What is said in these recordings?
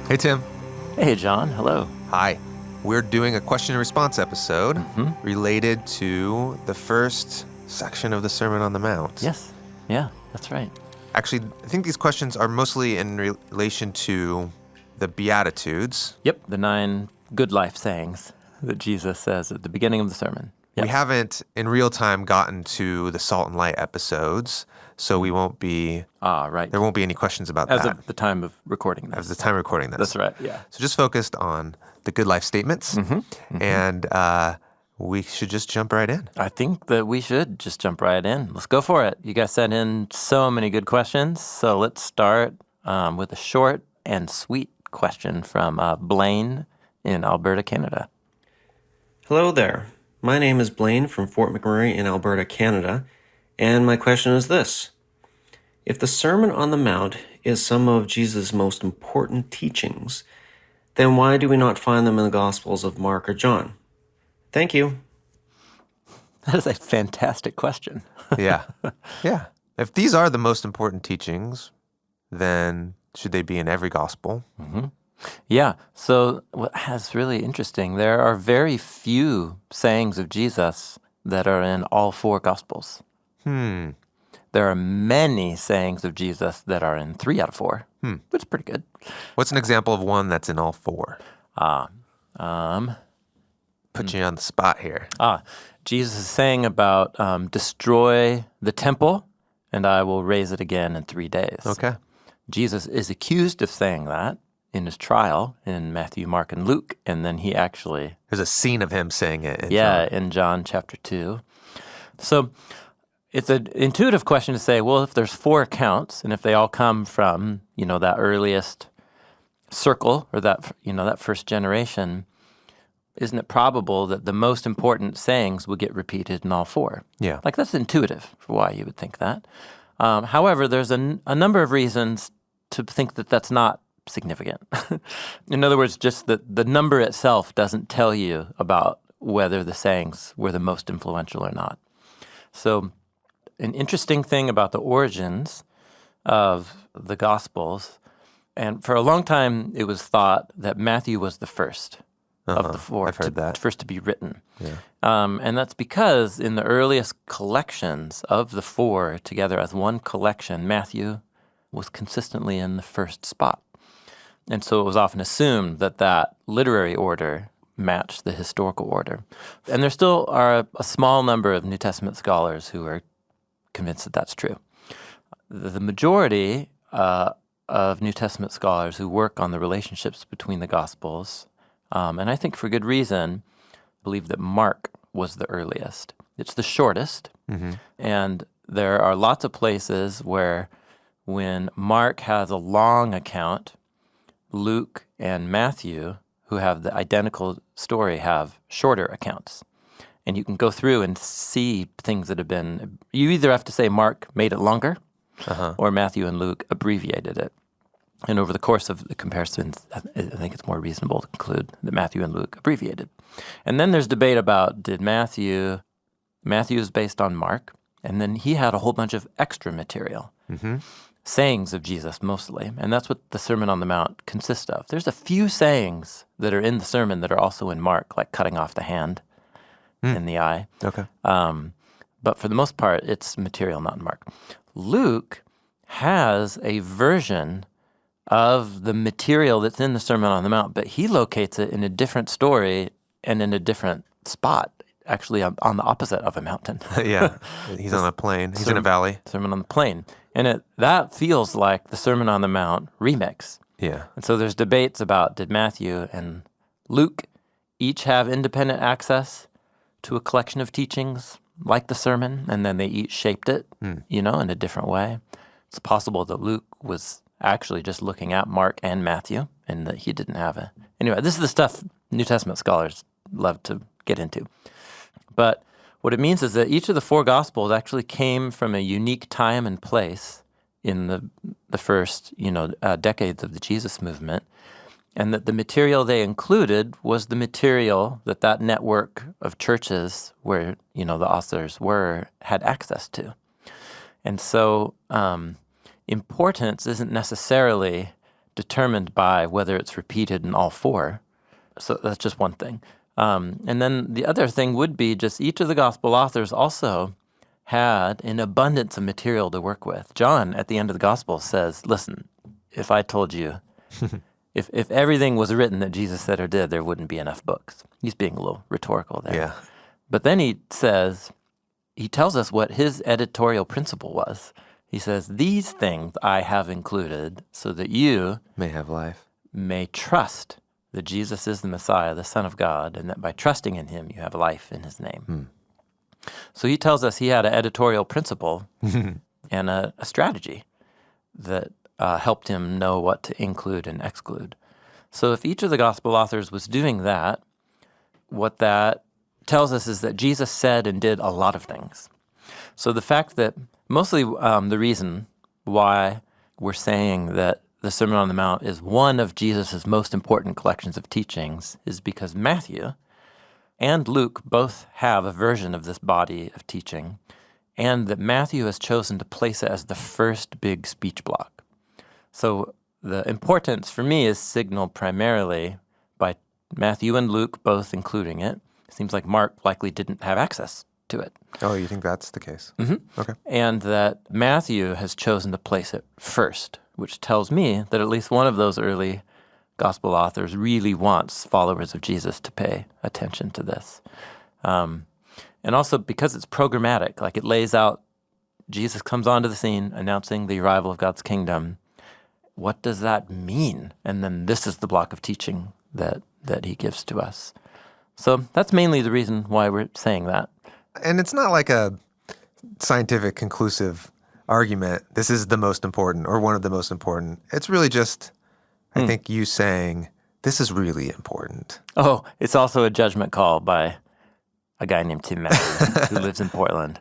Hey, Tim. Hey, John. Hello. Hi. We're doing a question and response episode related to the first section of the Sermon on the Mount. Yes. Yeah, that's right. Actually, I think these questions are mostly in relation to the Beatitudes. Yep, the 9 good life sayings that Jesus says at the beginning of the sermon. Yep. We haven't, in real time, gotten to the Salt and Light episodes, so we won't be... right. There won't be any questions about As that. of the time of recording this. As of the time of recording this. That's right, yeah. So just focused on the good life statements, and we should just jump right in. I think that we should just jump right in. Let's go for it. You guys sent in so many good questions, so let's start with a short and sweet question from Blaine in Alberta, Canada. Hello there. My name is Blaine from Fort McMurray in Alberta, Canada, and my question is this. If the Sermon on the Mount is some of Jesus' most important teachings, then why do we not find them in the Gospels of Mark or John? Thank you. That is a fantastic question. Yeah. If these are the most important teachings, then should they be in every gospel? Yeah, so what's really interesting, there are very few sayings of Jesus that are in all 4 Gospels. There are many sayings of Jesus that are in 3 out of 4, which is pretty good. What's an example of one that's in all 4? Put you on the spot here. Jesus is saying about destroy the temple and I will raise it again in 3 days. Okay. Jesus is accused of saying that in his trial in Matthew, Mark, and Luke, and then he actually... There's a scene of him saying it in John. John. In John chapter 2. So it's an intuitive question to say, well, if there's 4 accounts, and if they all come from, that earliest circle, or that first generation, isn't it probable that the most important sayings will get repeated in all 4? Yeah. Like, that's intuitive for why you would think that. However, there's a number of reasons to think that that's not significant. In other words, just that the number itself doesn't tell you about whether the sayings were the most influential or not. So an interesting thing about the origins of the Gospels, and for a long time it was thought that Matthew was the first of the 4, I've heard that. first to be written. Yeah. And that's because in the earliest collections of the 4 together as one collection, Matthew was consistently in the first spot. And so it was often assumed that that literary order matched the historical order. And there still are a small number of New Testament scholars who are convinced that that's true. The majority of New Testament scholars who work on the relationships between the Gospels, and I think for good reason, believe that Mark was the earliest. It's the shortest, and there are lots of places where when Mark has a long account, Luke and Matthew, who have the identical story, have shorter accounts. And you can go through and see things that have been, you either have to say Mark made it longer, or Matthew and Luke abbreviated it. And over the course of the comparisons, I think it's more reasonable to conclude that Matthew and Luke abbreviated. And then there's debate about Matthew is based on Mark, and then he had a whole bunch of extra material. Sayings of Jesus mostly, and that's what the Sermon on the Mount consists of. There's a few sayings that are in the sermon that are also in Mark, like cutting off the hand in the eye. Okay. But for the most part, it's material not in Mark. Luke has a version of the material that's in the Sermon on the Mount, but he locates it in a different story and in a different spot, actually on the opposite of a mountain. Yeah. He's on a plain. He's in a valley. Sermon on the Plain. And that feels like the Sermon on the Mount remix. Yeah. And so there's debates about did Matthew and Luke each have independent access to a collection of teachings like the sermon, and then they each shaped it, in a different way. It's possible that Luke was actually just looking at Mark and Matthew, and that he didn't have it. Anyway, this is the stuff New Testament scholars love to get into. But what it means is that each of the 4 Gospels actually came from a unique time and place in the first, decades of the Jesus movement, and that the material they included was the material that network of churches where, the authors had access to. And so importance isn't necessarily determined by whether it's repeated in all four. So that's just one thing. And then the other thing would be just each of the gospel authors also had an abundance of material to work with. John, at the end of the gospel, says, listen, if I told you, if everything was written that Jesus said or did, there wouldn't be enough books. He's being a little rhetorical there. Yeah. But then he tells us what his editorial principle was. He says, these things I have included so that you May have life. may trust that Jesus is the Messiah, the Son of God, and that by trusting in him, you have life in his name. So he tells us he had an editorial principle and a strategy that helped him know what to include and exclude. So if each of the gospel authors was doing that, what that tells us is that Jesus said and did a lot of things. So the fact that mostly the reason why we're saying that the Sermon on the Mount is one of Jesus' most important collections of teachings is because Matthew and Luke both have a version of this body of teaching, and that Matthew has chosen to place it as the first big speech block. So the importance for me is signaled primarily by Matthew and Luke both including it. It seems like Mark likely didn't have access to it. Oh, you think that's the case? Okay. And that Matthew has chosen to place it first, which tells me that at least one of those early gospel authors really wants followers of Jesus to pay attention to this. And also because it's programmatic, like it lays out, Jesus comes onto the scene announcing the arrival of God's kingdom. What does that mean? And then this is the block of teaching that he gives to us. So that's mainly the reason why we're saying that. And it's not like a scientific conclusive argument, this is the most important or one of the most important. It's really just, I think, you saying, this is really important. Oh, it's also a judgment call by a guy named Tim Mackie who lives in Portland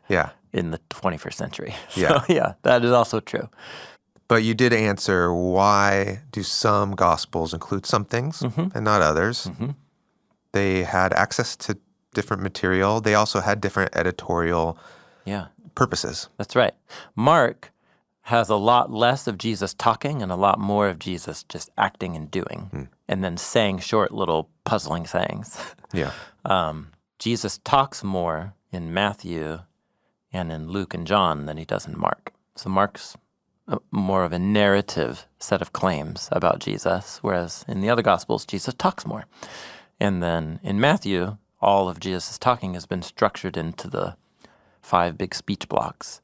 in the 21st century. So, yeah, that is also true. But you did answer, why do some gospels include some things and not others? They had access to different material. They also had different editorial purposes. That's right. Mark has a lot less of Jesus talking and a lot more of Jesus just acting and doing and then saying short little puzzling sayings. Yeah. Jesus talks more in Matthew and in Luke and John than he does in Mark. So Mark's more of a narrative set of claims about Jesus, whereas in the other Gospels, Jesus talks more. And then in Matthew, all of Jesus' talking has been structured into the 5 big speech blocks.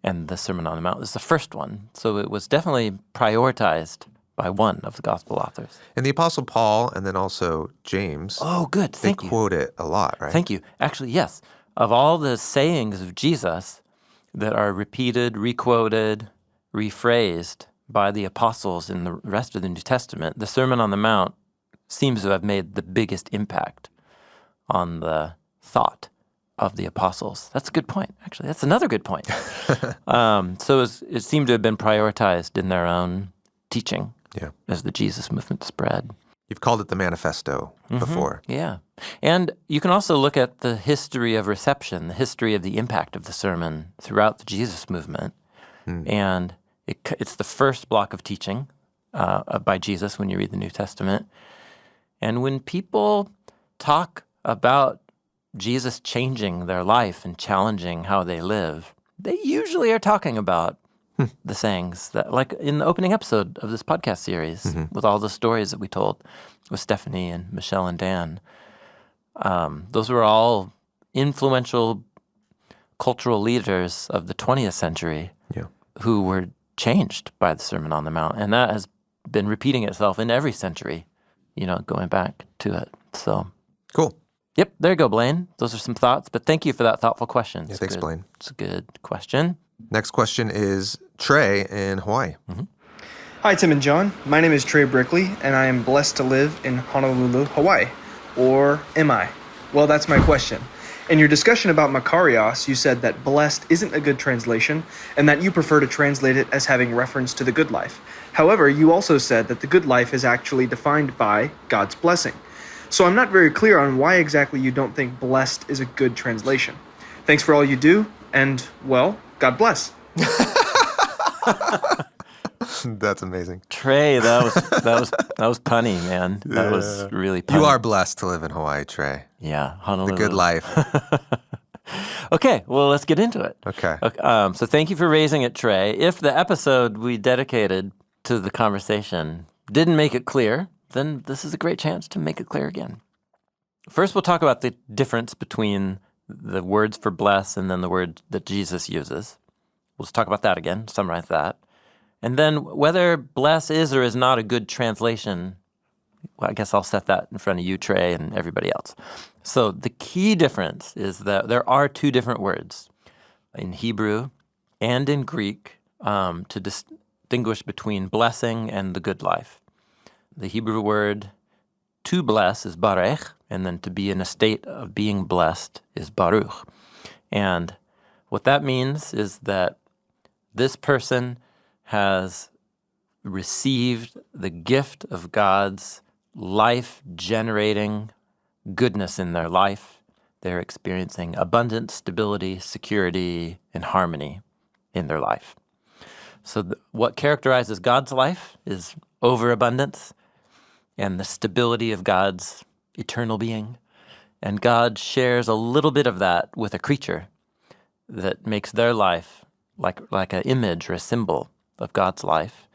And the Sermon on the Mount is the first one. So it was definitely prioritized by one of the gospel authors. And the Apostle Paul and then also James. Oh, good. Thank you. They quote it a lot, right? Thank you. Actually, yes. Of all the sayings of Jesus that are repeated, requoted, rephrased by the apostles in the rest of the New Testament, the Sermon on the Mount seems to have made the biggest impact on the thought of the apostles. That's a good point, actually. That's another good point. So it seemed to have been prioritized in their own teaching as the Jesus movement spread. You've called it the manifesto before. Yeah. And you can also look at the history of reception, the history of the impact of the sermon throughout the Jesus movement. And it's the first block of teaching by Jesus when you read the New Testament. And when people talk about Jesus changing their life and challenging how they live, they usually are talking about the sayings that, like in the opening episode of this podcast series, with all the stories that we told with Stephanie and Michelle and Dan. Those were all influential cultural leaders of the 20th century who were changed by the Sermon on the Mount. And that has been repeating itself in every century, going back to it. So cool. Yep, there you go, Blaine. Those are some thoughts, but thank you for that thoughtful question. Yeah, thanks, Blaine. It's a good question. Next question is Trey in Hawaii. Hi, Tim and John. My name is Trey Brickley, and I am blessed to live in Honolulu, Hawaii. Or am I? Well, that's my question. In your discussion about makarios, you said that blessed isn't a good translation, and that you prefer to translate it as having reference to the good life. However, you also said that the good life is actually defined by God's blessing. So I'm not very clear on why exactly you don't think blessed is a good translation. Thanks for all you do, and, well, God bless. That's amazing. Trey, that was punny, man. That was really punny. You are blessed to live in Hawaii, Trey. Yeah, Honolulu. The good life. Okay, well, let's get into it. Okay. So thank you for raising it, Trey. If the episode we dedicated to the conversation didn't make it clear, then this is a great chance to make it clear again. First, we'll talk about the difference between the words for bless and then the word that Jesus uses. We'll just talk about that again, summarize that. And then whether bless is or is not a good translation, well, I guess I'll set that in front of you, Trey, and everybody else. So the key difference is that there are two different words in Hebrew and in Greek to distinguish between blessing and the good life. The Hebrew word to bless is barech, and then to be in a state of being blessed is baruch. And what that means is that this person has received the gift of God's life-generating goodness in their life. They're experiencing abundance, stability, security, and harmony in their life. So what characterizes God's life is overabundance and the stability of God's eternal being. And God shares a little bit of that with a creature that makes their life like an image or a symbol of God's life.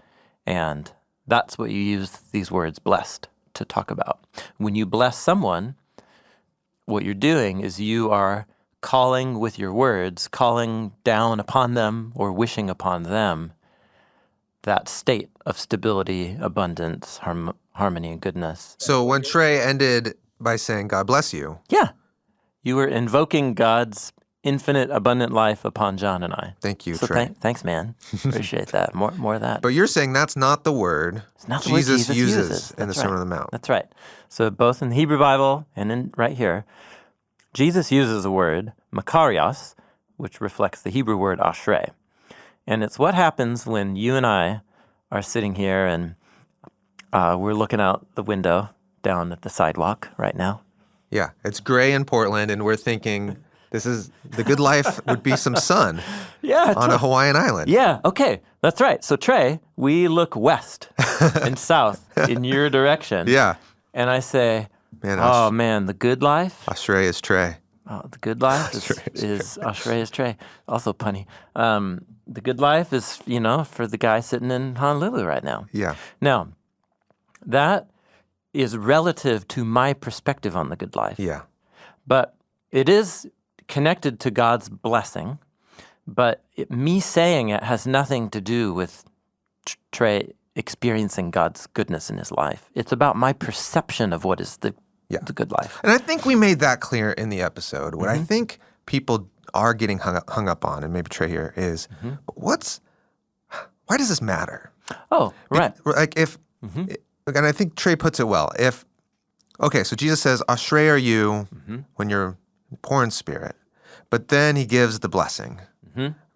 And that's what you use these words blessed to talk about. When you bless someone, what you're doing is you are calling with your words, calling down upon them or wishing upon them that state of stability, abundance, harmony, and goodness. So when Trey ended by saying, God bless you. Yeah. You were invoking God's infinite, abundant life upon John and I. Thank you, So Trey. thanks, man. Appreciate that. More of that. But you're saying that's not the word It's not the word Jesus Jesus uses in the That's Sermon right. on the Mount. That's right. So both in the Hebrew Bible and in right here, Jesus uses the word makarios, which reflects the Hebrew word ashrei. And it's what happens when you and I are sitting here and we're looking out the window down at the sidewalk right now. Yeah, it's gray in Portland, and we're thinking this is the good life would be some sun on a Hawaiian island. Yeah, okay, that's right. So Trey, we look west and south in your direction. Yeah. And I say, Man, oh man, the good life. Ashrei is Trey. Oh, the good life is Ashrei is Trey. Also punny. The good life is, for the guy sitting in Honolulu right now. Yeah. Now, that is relative to my perspective on the good life. Yeah. But it is connected to God's blessing. But me saying it has nothing to do with Trey experiencing God's goodness in his life. It's about my perception of what is the good life. And I think we made that clear in the episode. What I think people are getting hung up on, and maybe Trey here, is why does this matter? Oh, right. And I think Trey puts it well. So Jesus says, Ashrei are you when you're poor in spirit. But then he gives the blessing,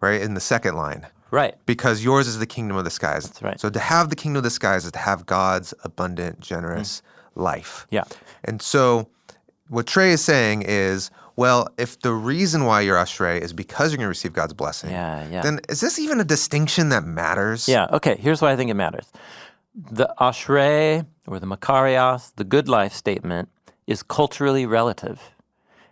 right, in the second line. Right. Because yours is the kingdom of the skies. That's right. So to have the kingdom of the skies is to have God's abundant, generous life. Yeah. And so what Trey is saying is, well, if the reason why you're Ashrei is because you're going to receive God's blessing, then is this even a distinction that matters? Yeah, okay, here's why I think it matters. The Ashrei, or the makarios, the good life statement, is culturally relative.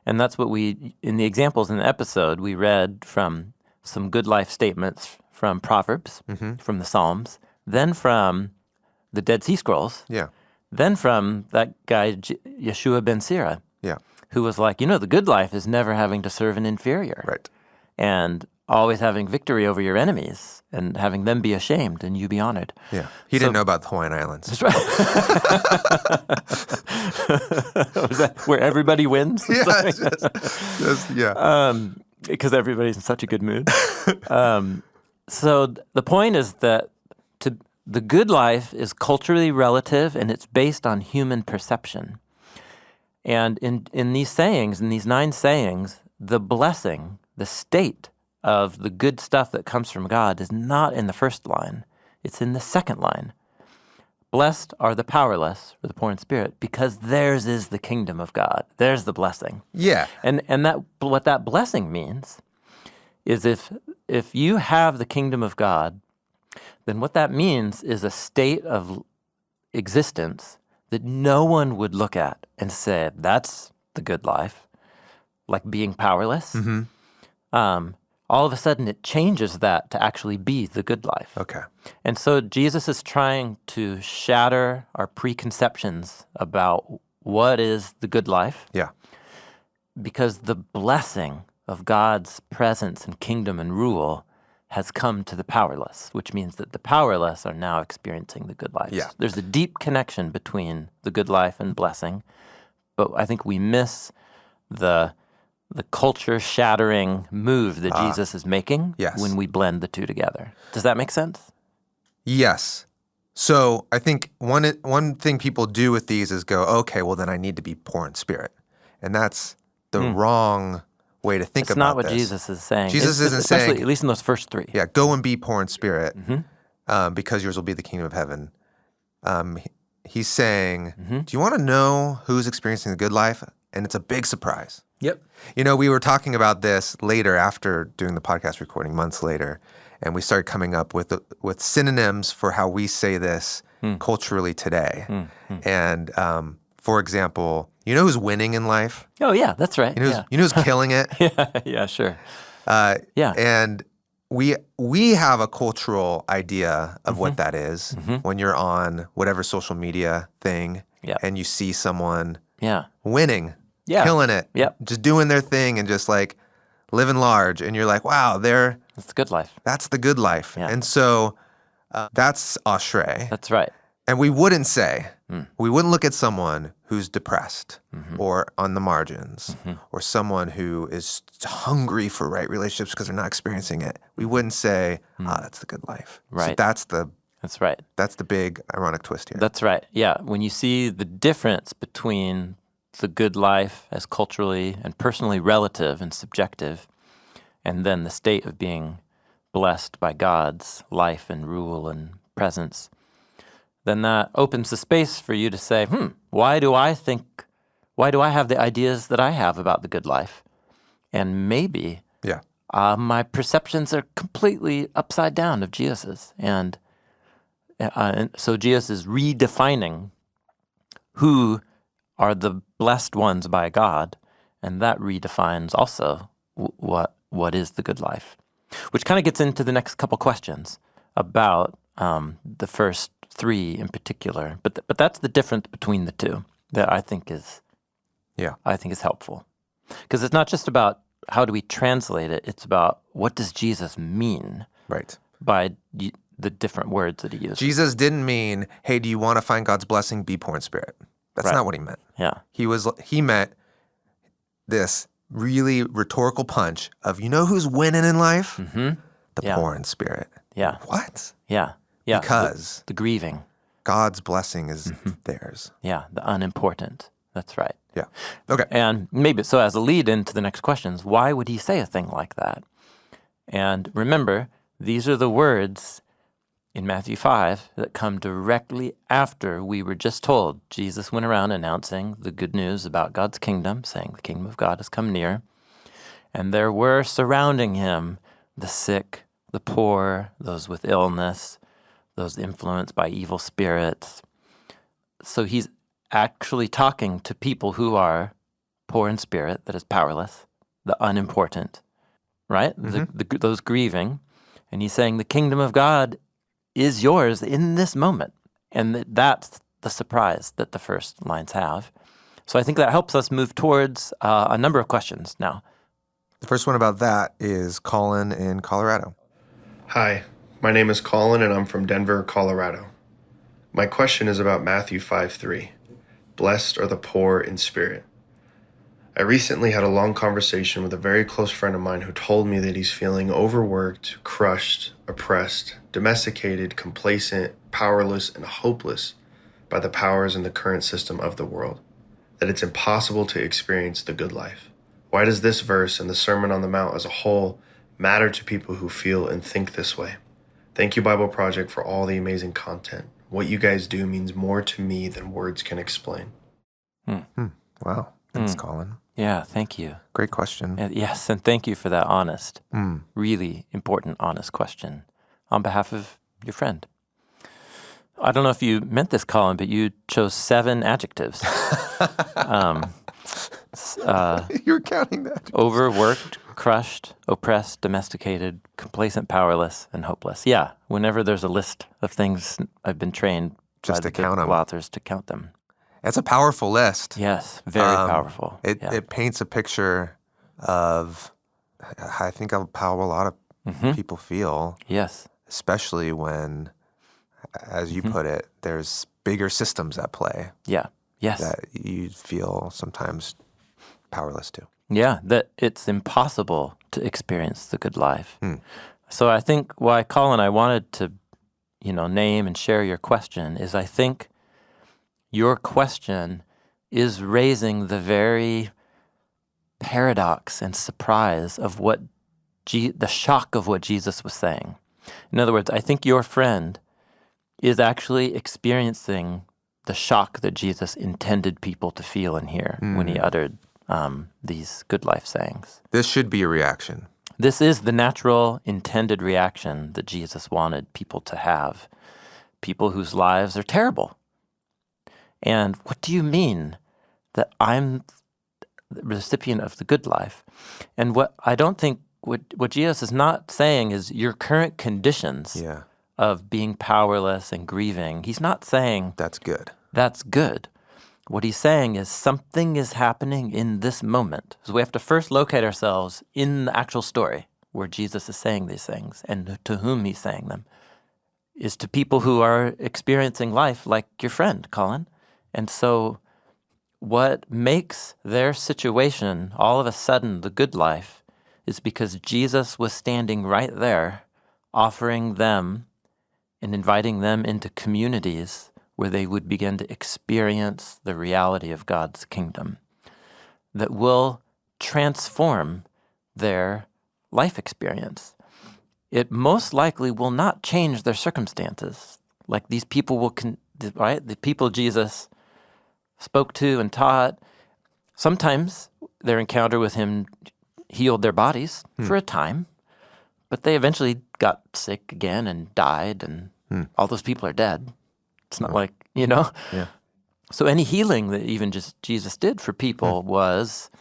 And that's what in the examples in the episode, we read from some good life statements from Proverbs, from the Psalms, then from the Dead Sea Scrolls, then from that guy, Yeshua ben Sira, who was like, the good life is never having to serve an inferior. Right. And always having victory over your enemies and having them be ashamed and you be honored. Yeah. He didn't know about the Hawaiian Islands. That's right. Was that where everybody wins? Because everybody's in such a good mood. So the point is that the good life is culturally relative and it's based on human perception. And in these sayings, in these 9 sayings, the blessing, the state of the good stuff that comes from God is not in the first line. It's in the second line. Blessed are the powerless, or the poor in spirit, because theirs is the kingdom of God. There's the blessing. Yeah. And that what that blessing means is if you have the kingdom of God, then what that means is a state of existence that no one would look at and say, that's the good life, like being powerless. All of a sudden it changes that to actually be the good life. Okay. And so Jesus is trying to shatter our preconceptions about what is the good life, Yeah. because the blessing of God's presence and kingdom and rule has come to the powerless, which means that the powerless are now experiencing the good life. Yeah. There's a deep connection between the good life and blessing, but I think we miss the culture-shattering move that Jesus is making Yes. when we blend the two together. Does that make sense? Yes. So I think one thing people do with these is go, okay, well then I need to be poor in spirit. And that's the wrong way to think It's about not what this. Jesus is saying. Jesus isn't especially, saying, at least in those first three. yeah, go and be poor in spirit because yours will be the kingdom of heaven. He's saying, do you want to know who's experiencing the good life? And it's a big surprise. Yep. You know, we were talking about this later after doing the podcast recording, months later, and we started coming up with synonyms for how we say this culturally today. And for example, you know who's winning in life? Oh, yeah, that's right. You know who's killing it? Yeah, sure. Yeah. And we have a cultural idea of what that is when you're on whatever social media thing and you see someone winning, killing it, just doing their thing and just like living large. And you're like, wow, That's the good life. that's the good life. Yeah. And so that's ashrei. That's right. And we wouldn't say, we wouldn't look at someone who's depressed or on the margins or someone who is hungry for right relationships because they're not experiencing it. We wouldn't say, that's the good life. Right. So That's right. that's the big ironic twist here. That's right. Yeah. When you see the difference between the good life as culturally and personally relative and subjective, and then the state of being blessed by God's life and rule and presence, then that opens the space for you to say, why do I have the ideas that I have about the good life? And maybe my perceptions are completely upside down of Jesus's. And so Jesus is redefining who are the blessed ones by God, and that redefines also what is the good life, which kind of gets into the next couple questions about the first three in particular. But that's the difference between the two that I think is helpful, because it's not just about how do we translate it; it's about what does Jesus mean by the different words that he uses. Jesus didn't mean, hey, do you want to find God's blessing? Be poor in spirit. That's not what he meant. Yeah. He meant this really rhetorical punch of, you know who's winning in life? The poor in spirit. Yeah. What? Yeah. Because the grieving. God's blessing is theirs. Yeah, the unimportant. That's right. Yeah. Okay. And maybe, so as a lead into the next questions, why would he say a thing like that? And remember, these are the words in Matthew 5 that come directly after we were just told Jesus went around announcing the good news about God's kingdom, saying the kingdom of God has come near. And there were surrounding him the sick, the poor, those with illness, those influenced by evil spirits. So he's actually talking to people who are poor in spirit, that is powerless, the unimportant, right? Those grieving. And he's saying the kingdom of God is yours in this moment. And that's the surprise that the first lines have. So I think that helps us move towards a number of questions now. The first one about that is Colin in Colorado. Hi, my name is Colin and I'm from Denver, Colorado. My question is about Matthew 5:3. Blessed are the poor in spirit. I recently had a long conversation with a very close friend of mine who told me that he's feeling overworked, crushed, oppressed, domesticated, complacent, powerless, and hopeless by the powers in the current system of the world, that it's impossible to experience the good life. Why does this verse and the Sermon on the Mount as a whole matter to people who feel and think this way? Thank you, Bible Project, for all the amazing content. What you guys do means more to me than words can explain. Wow. Thanks, Colin. Yeah, thank you. Great question. Yes, and thank you for that honest, really important, honest question on behalf of your friend. I don't know if you meant this, Colin, but you chose 7 adjectives. You're counting that. Overworked, crushed, oppressed, domesticated, complacent, powerless, and hopeless. Yeah, whenever there's a list of things, I've been trained Just by to the count 'em. biblical authors to count them. It's a powerful list. Yes, very powerful. It paints a picture of, I think, of how a lot of people feel, Yes. especially when, as you put it, there's bigger systems at play Yeah. Yes. that you feel sometimes powerless to. Yeah, that it's impossible to experience the good life. So I think why, Colin, I wanted to, name and share your question is I think your question is raising the very paradox and surprise of what the shock of what Jesus was saying. In other words, I think your friend is actually experiencing the shock that Jesus intended people to feel and hear when he uttered these good life sayings. This should be a reaction. This is the natural intended reaction that Jesus wanted people to have, people whose lives are terrible. And what do you mean that I'm the recipient of the good life? And what I don't think what Jesus is not saying is your current conditions of being powerless and grieving. He's not saying That's good. that's good. What he's saying is something is happening in this moment. So we have to first locate ourselves in the actual story where Jesus is saying these things and to whom he's saying them is to people who are experiencing life like your friend, Colin. And so what makes their situation all of a sudden the good life is because Jesus was standing right there offering them and inviting them into communities where they would begin to experience the reality of God's kingdom that will transform their life experience. It most likely will not change their circumstances. Like these people will, right? The people Jesus spoke to and taught, sometimes their encounter with him healed their bodies for a time, but they eventually got sick again and died, and all those people are dead. It's not like, Yeah. So any healing that even just Jesus did for people was,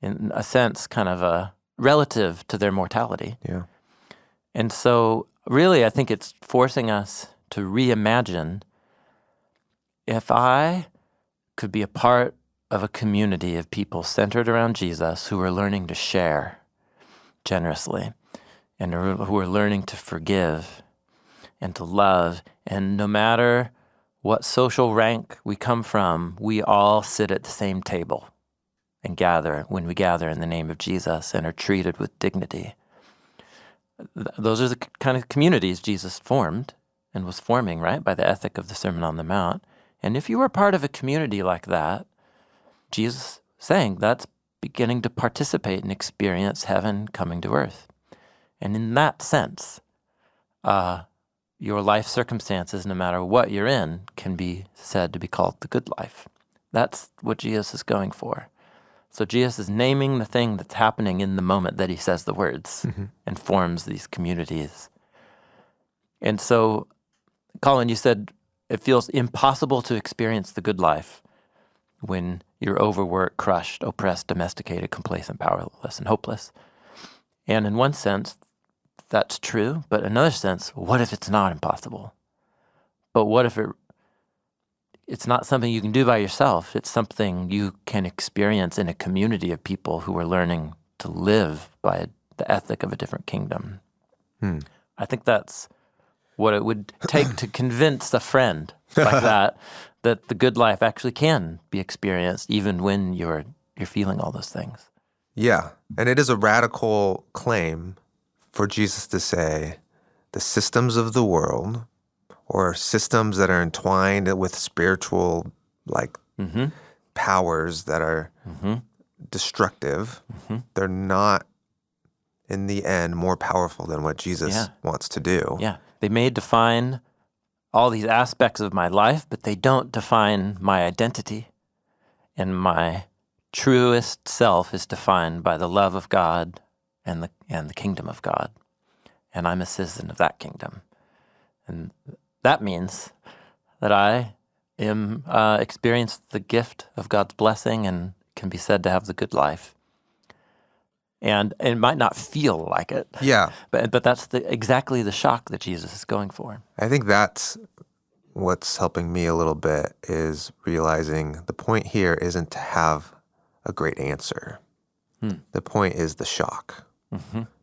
in a sense, kind of a relative to their mortality. Yeah. And so really, I think it's forcing us to reimagine if I could be a part of a community of people centered around Jesus who are learning to share generously and who are learning to forgive and to love. And no matter what social rank we come from, we all sit at the same table and gather when we gather in the name of Jesus and are treated with dignity. Those are the kind of communities Jesus formed and was forming, right, by the ethic of the Sermon on the Mount. And if you were part of a community like that, Jesus saying that's beginning to participate and experience heaven coming to earth. And in that sense, your life circumstances, no matter what you're in, can be said to be called the good life. That's what Jesus is going for. So Jesus is naming the thing that's happening in the moment that he says the words and forms these communities. And so, Colin, you said it feels impossible to experience the good life when you're overworked, crushed, oppressed, domesticated, complacent, powerless, and hopeless. And in one sense, that's true. But in another sense, what if it's not impossible? But what if it's not something you can do by yourself? It's something you can experience in a community of people who are learning to live by the ethic of a different kingdom. I think that's what it would take to convince a friend like that the good life actually can be experienced even when you're feeling all those things. Yeah. And it is a radical claim for Jesus to say the systems of the world or systems that are entwined with spiritual powers that are destructive, they're not in the end more powerful than what Jesus wants to do. Yeah. They may define all these aspects of my life, but they don't define my identity. And my truest self is defined by the love of God and the kingdom of God. And I'm a citizen of that kingdom. And that means that I am experienced the gift of God's blessing and can be said to have the good life. And it might not feel like it. Yeah. But that's exactly the shock that Jesus is going for. I think that's what's helping me a little bit, is realizing the point here isn't to have a great answer. The point is the shock.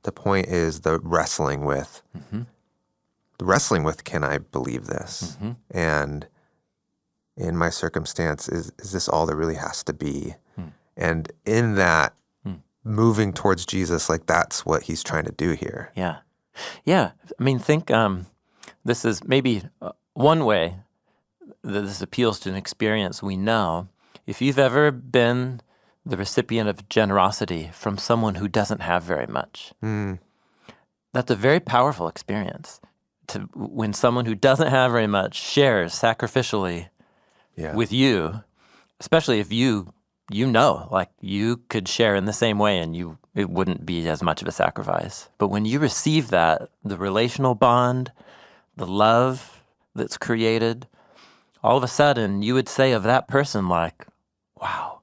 The point is the wrestling with. The wrestling with, can I believe this? And in my circumstance, is this all there really has to be? And in that, moving towards Jesus, like that's what he's trying to do here. Yeah. Yeah. I mean, think this is maybe one way that this appeals to an experience we know. If you've ever been the recipient of generosity from someone who doesn't have very much, that's a very powerful experience. When someone who doesn't have very much shares sacrificially with you, especially if you know, like you could share in the same way and it wouldn't be as much of a sacrifice. But when you receive that, the relational bond, the love that's created, all of a sudden you would say of that person, like, wow,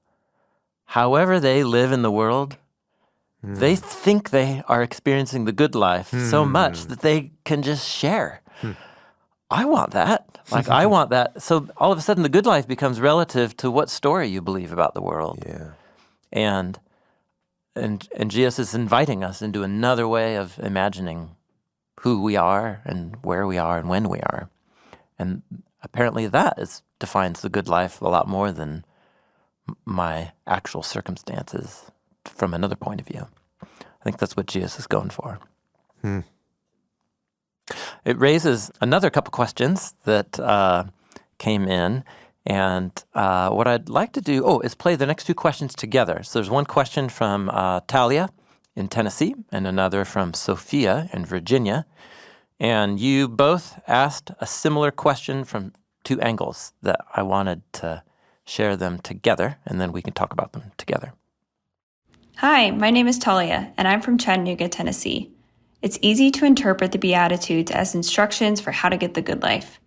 however they live in the world, they think they are experiencing the good life so much that they can just share. I want that. Like, I want that. So all of a sudden the good life becomes relative to what story you believe about the world. Yeah. And Jesus is inviting us into another way of imagining who we are and where we are and when we are. And apparently that defines the good life a lot more than my actual circumstances from another point of view. I think that's what Jesus is going for. It raises another couple questions that came in, and what I'd like to do, is play the next two questions together. So there's one question from Talia in Tennessee and another from Sophia in Virginia, and you both asked a similar question from two angles that I wanted to share them together, and then we can talk about them together. Hi, my name is Talia, and I'm from Chattanooga, Tennessee. It's easy to interpret the Beatitudes as instructions for how to get the good life.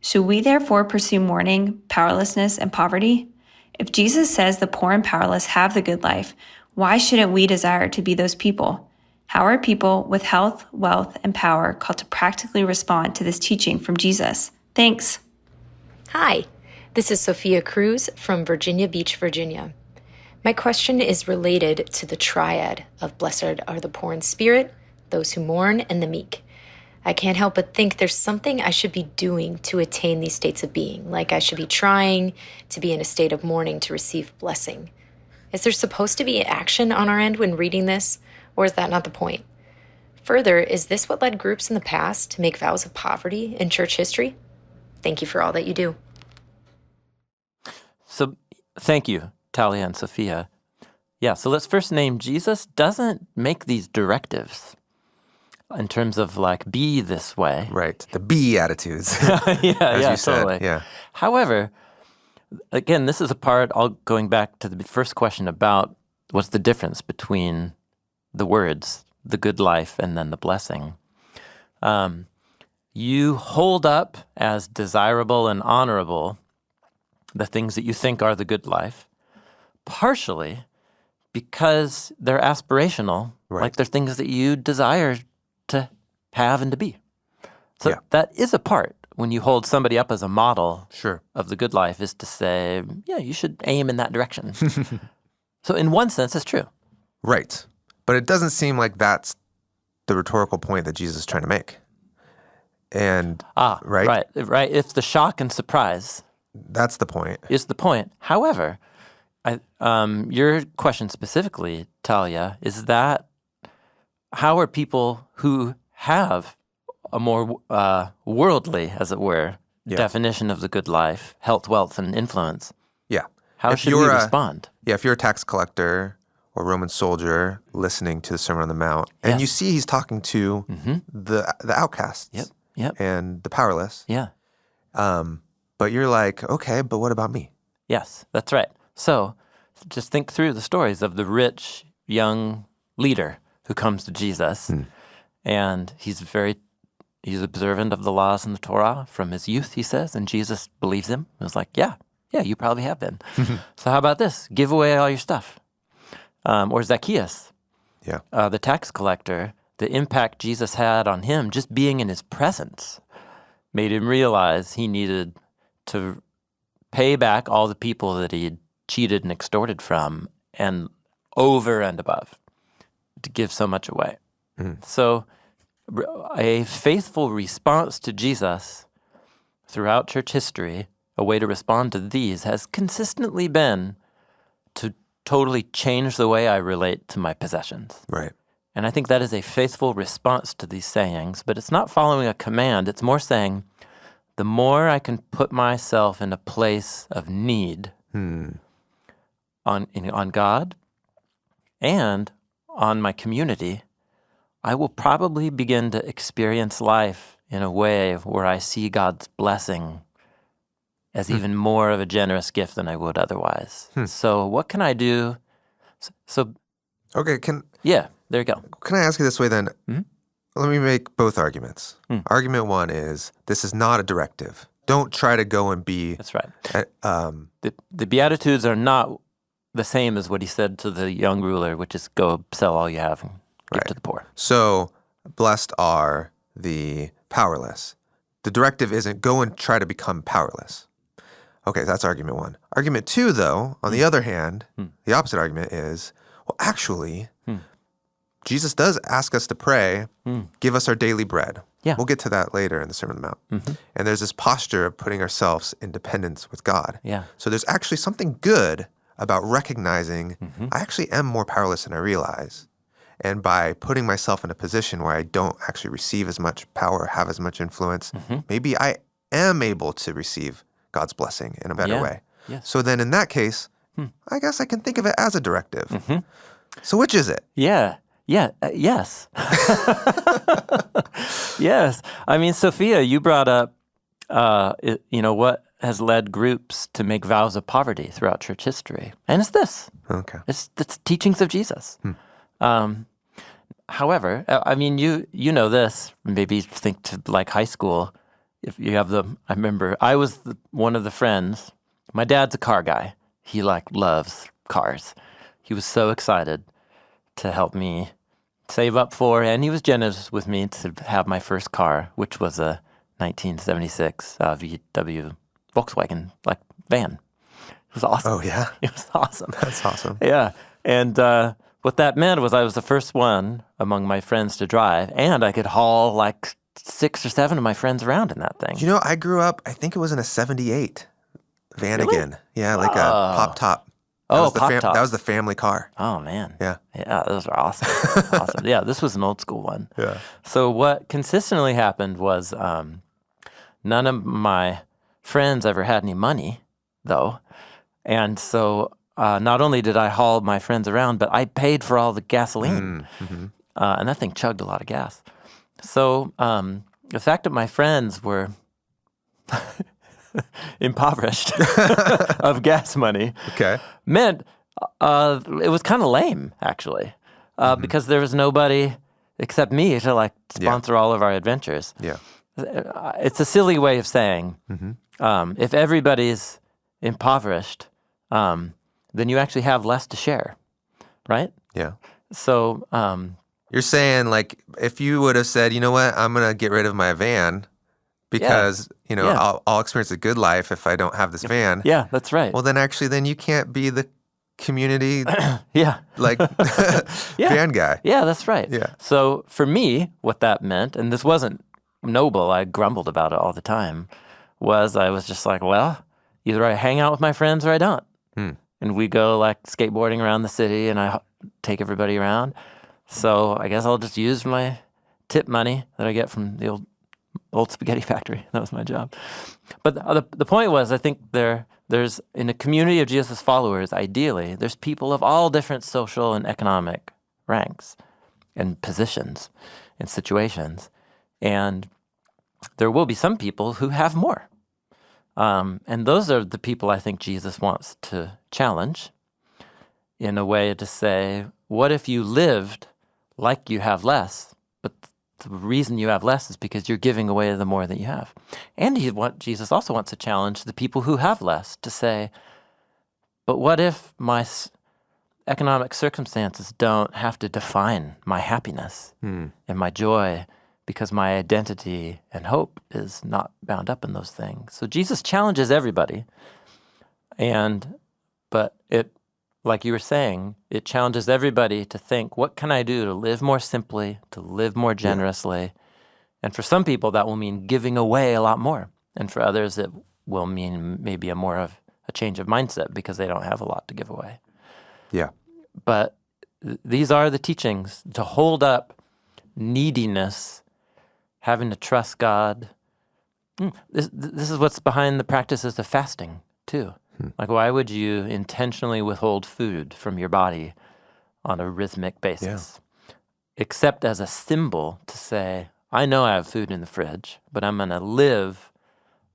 Should we therefore pursue mourning, powerlessness, and poverty? If Jesus says the poor and powerless have the good life, why shouldn't we desire to be those people? How are people with health, wealth, and power called to practically respond to this teaching from Jesus? Thanks. Hi, this is Sophia Cruz from Virginia Beach, Virginia. My question is related to the triad of blessed are the poor in spirit, those who mourn, and the meek. I can't help but think there's something I should be doing to attain these states of being, like I should be trying to be in a state of mourning to receive blessing. Is there supposed to be action on our end when reading this, or is that not the point? Further, is this what led groups in the past to make vows of poverty in church history? Thank you for all that you do. So thank you, Talia and Sophia. Yeah, so let's first name Jesus doesn't make these directives in terms of like, be this way. Right. The Beatitudes. yeah, yeah, you said. totally. Yeah. However, again, this is a part, going back to the first question about what's the difference between the words, the good life, and then the blessing. You hold up as desirable and honorable the things that you think are the good life, partially because they're aspirational, Right. like they're things that you desire to have and to be. So Yeah. that is a part when you hold somebody up as a model Sure. of the good life, is to say, yeah, you should aim in that direction. So in one sense, it's true. Right. But it doesn't seem like that's the rhetorical point that Jesus is trying to make. And right? Right. It's the shock and surprise That's the point. is the point. However, your question specifically, Talia, is that how are people who have a more worldly, as it were, definition of the good life, health, wealth, and influence, Yeah. how If should we you're respond? If you're a tax collector or Roman soldier listening to the Sermon on the Mount, and Yes. you see he's talking to the outcasts Yep. and the powerless, Yeah. but you're like, okay, but what about me? Yes, that's right. So just think through the stories of the rich young leader who comes to Jesus, and he's very He's observant of the laws in the Torah from his youth, he says, and Jesus believes him. It was like, yeah, you probably have been. So how about this? Give away all your stuff. Or Zacchaeus, the tax collector, the impact Jesus had on him, just being in his presence, made him realize he needed to pay back all the people that he had cheated and extorted from, and over and above, to give so much away. So a faithful response to Jesus throughout church history, a way to respond to these, has consistently been to totally change the way I relate to my possessions. Right. And I think that is a faithful response to these sayings, but it's not following a command. It's more saying, the more I can put myself in a place of need on God and on my community, I will probably begin to experience life in a way where I see God's blessing as even more of a generous gift than I would otherwise. So what can I do? Okay, Yeah, there you go. can I ask you this way then? Let me make both arguments. Argument one is, this is not a directive. Don't try to go and be... That's right. The Beatitudes are not the same as what he said to the young ruler, which is go sell all you have and give to the poor. So, blessed are the powerless. The directive isn't go and try to become powerless. Okay, that's argument one. Argument two, though, on the other hand, the opposite argument is, well, actually, Jesus does ask us to pray, give us our daily bread. Yeah. We'll get to that later in the Sermon on the Mount. And there's this posture of putting ourselves in dependence with God. Yeah. So there's actually something good about recognizing I actually am more powerless than I realize. And by putting myself in a position where I don't actually receive as much power, have as much influence, maybe I am able to receive God's blessing in a better way. Yes. So then in that case, I guess I can think of it as a directive. So which is it? Yes. Yes. I mean, Sophia, you brought up, what has led groups to make vows of poverty throughout church history. And it's this. Okay. It's the teachings of Jesus. However, I mean, you know this, maybe think to like high school. If you have I remember I was one of the friends. My dad's a car guy. He loves cars. He was so excited to help me save up for, and he was generous with me to have my first car, which was a 1976 VW Volkswagen van. It was awesome. Oh, yeah? It was awesome. That's awesome. Yeah. And what that meant was I was the first one among my friends to drive, and I could haul 6 or 7 of my friends around in that thing. You know, I grew up, I think it was in a 78 Vanagon. Yeah, like a pop top. Pop top. That was the family car. Oh, man. Yeah. Yeah, those are awesome. Awesome. Yeah, this was an old school one. Yeah. So what consistently happened was none of my friends ever had any money, though. And so not only did I haul my friends around, but I paid for all the gasoline. And that thing chugged a lot of gas. So the fact that my friends were impoverished of gas money meant it was kind of lame, actually, because there was nobody except me to sponsor all of our adventures. Yeah. It's a silly way of saying if everybody's impoverished, then you actually have less to share, right? Yeah. So you're saying if you would have said, you know what, I'm going to get rid of my van because, I'll experience a good life if I don't have this van. Yeah, that's right. Well, then you can't be the community van guy. Yeah, that's right. Yeah. So for me, what that meant, and this wasn't noble, I grumbled about it all the time, was I was just well, either I hang out with my friends or I don't. And we go skateboarding around the city and I take everybody around. So I guess I'll just use my tip money that I get from the old spaghetti factory. That was my job. But the point was, I think there's in a community of Jesus' followers, ideally, there's people of all different social and economic ranks and positions and situations. And there will be some people who have more. And those are the people I think Jesus wants to challenge in a way to say, what if you lived like you have less, but The reason you have less is because you're giving away the more that you have. And Jesus also wants to challenge the people who have less to say, but what if my economic circumstances don't have to define my happiness and my joy, because my identity and hope is not bound up in those things. So Jesus challenges everybody, but it, like you were saying, it challenges everybody to think, what can I do to live more simply, to live more generously? And for some people, that will mean giving away a lot more. And for others, it will mean maybe more of a change of mindset because they don't have a lot to give away. Yeah. But these are the teachings to hold up neediness, having to trust God. This is what's behind the practices of fasting, too. Like, why would you intentionally withhold food from your body on a rhythmic basis? Except as a symbol to say, I know I have food in the fridge, but I'm going to live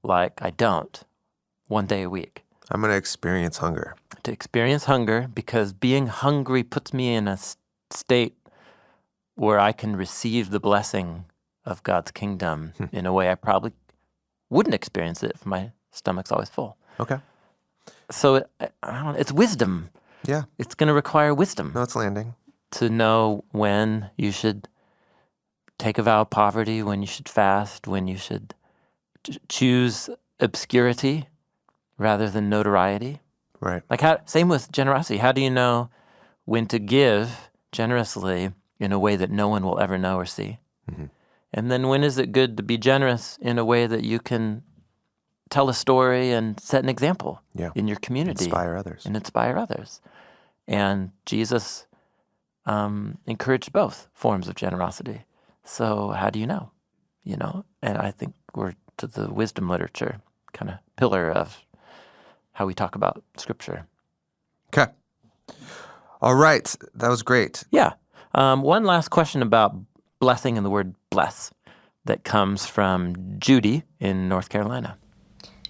like I don't 1 day a week. I'm going to experience hunger. To experience hunger, because being hungry puts me in a state where I can receive the blessing of God's kingdom in a way I probably wouldn't experience it if my stomach's always full. Okay. So it's wisdom. Yeah. It's going to require wisdom. No, it's landing. To know when you should take a vow of poverty, when you should fast, when you should choose obscurity rather than notoriety. Right. Like same with generosity. How do you know when to give generously in a way that no one will ever know or see? Mm-hmm. And then when is it good to be generous in a way that you can tell a story and set an example in your community? Inspire others. And inspire others. And Jesus encouraged both forms of generosity. So how do you know? And I think we're to the wisdom literature kind of pillar of how we talk about Scripture. Okay. All right. That was great. Yeah. One last question about blessing and the word bless that comes from Judy in North Carolina.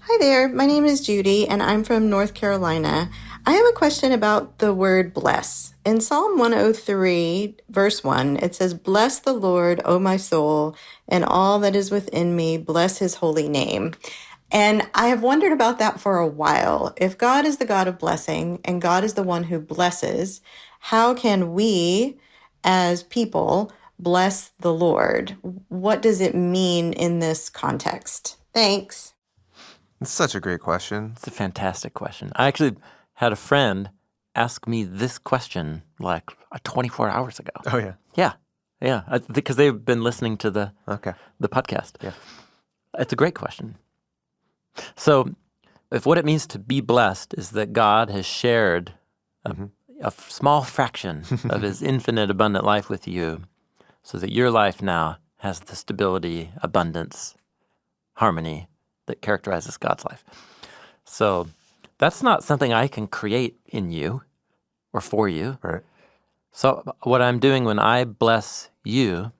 Hi there, my name is Judy and I'm from North Carolina. I have a question about the word bless. In Psalm 103, verse 1, it says, "Bless the Lord, O my soul, and all that is within me, bless his holy name." And I have wondered about that for a while. If God is the God of blessing and God is the one who blesses, how can we as people bless the Lord? What does it mean in this context? Thanks. It's such a great question. It's a fantastic question. I actually had a friend ask me this question like 24 hours ago. Oh, yeah. Yeah, because they've been listening to the podcast. Yeah. It's a great question. So if what it means to be blessed is that God has shared a small fraction of his infinite abundant life with you so that your life now has the stability, abundance, harmony that characterizes God's life. So that's not something I can create in you or for you. Right. So what I'm doing when I bless you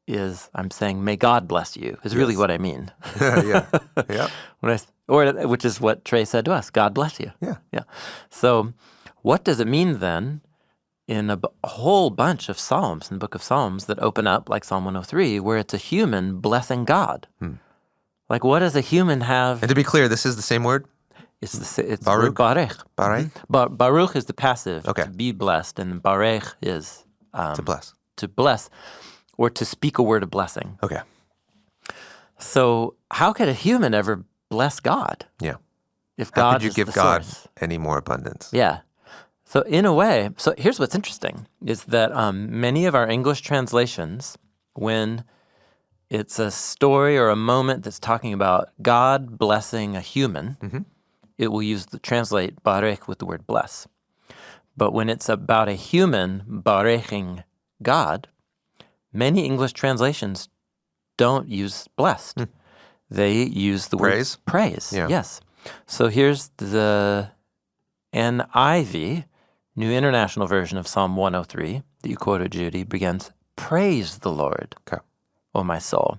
is I'm saying, may God bless you, is really what I mean. Yeah. Which is what Trey said to us, God bless you. Yeah. So what does it mean then in a whole bunch of Psalms, in the book of Psalms that open up like Psalm 103, where it's a human blessing God? Like, what does a human have? And to be clear, this is the same word? It's Baruch. Barech. Barech? Baruch is the passive, Okay. to be blessed, and Barech is To bless. to bless, or to speak a word of blessing. Okay. So how could a human ever bless God Yeah. if How God could you is give the God source? any more abundance? Yeah. So in a way, so here's what's interesting, is that many of our English translations, when it's a story or a moment that's talking about God blessing a human, it will translate barech with the word bless. But when it's about a human bareching God, many English translations don't use blessed. They use the word praise. Yeah. Yes. So here's the NIV, New International Version of Psalm 103 that you quoted, Judy, begins, "Praise the Lord, Okay. O my soul."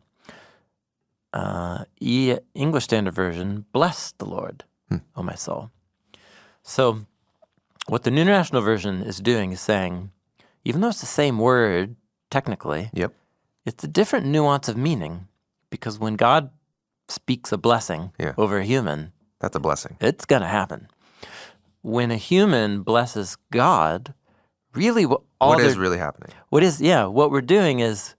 English Standard Version, "Bless the Lord, O my soul." So what the New International Version is doing is saying, even though it's the same word, technically, Yep. it's a different nuance of meaning, because when God speaks a blessing over a human, that's a blessing. It's going to happen. When a human blesses God, really what is really happening? What we're doing is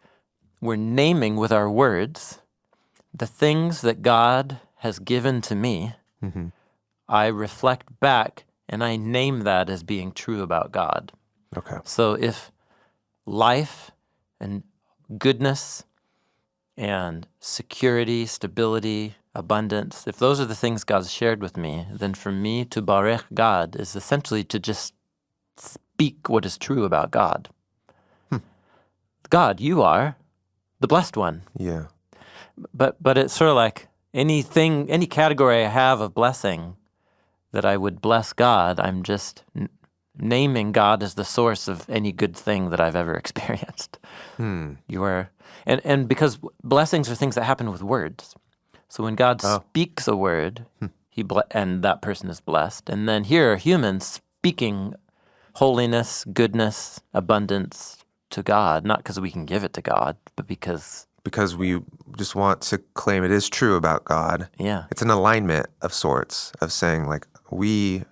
we're naming with our words the things that God has given to me. Mm-hmm. I reflect back and I name that as being true about God. Okay. So if life and goodness and security, stability, abundance, if those are the things God's shared with me, then for me to barech God is essentially to just speak what is true about God. God, you are the blessed one. Yeah. But it's sort of like any category I have of blessing that I would bless God, I'm just naming God as the source of any good thing that I've ever experienced. You are, and because blessings are things that happen with words. So when God speaks a word, and that person is blessed. And then here are humans speaking holiness, goodness, abundance to God, not because we can give it to God, but because we just want to claim it is true about God. Yeah. It's an alignment of sorts of saying, like, we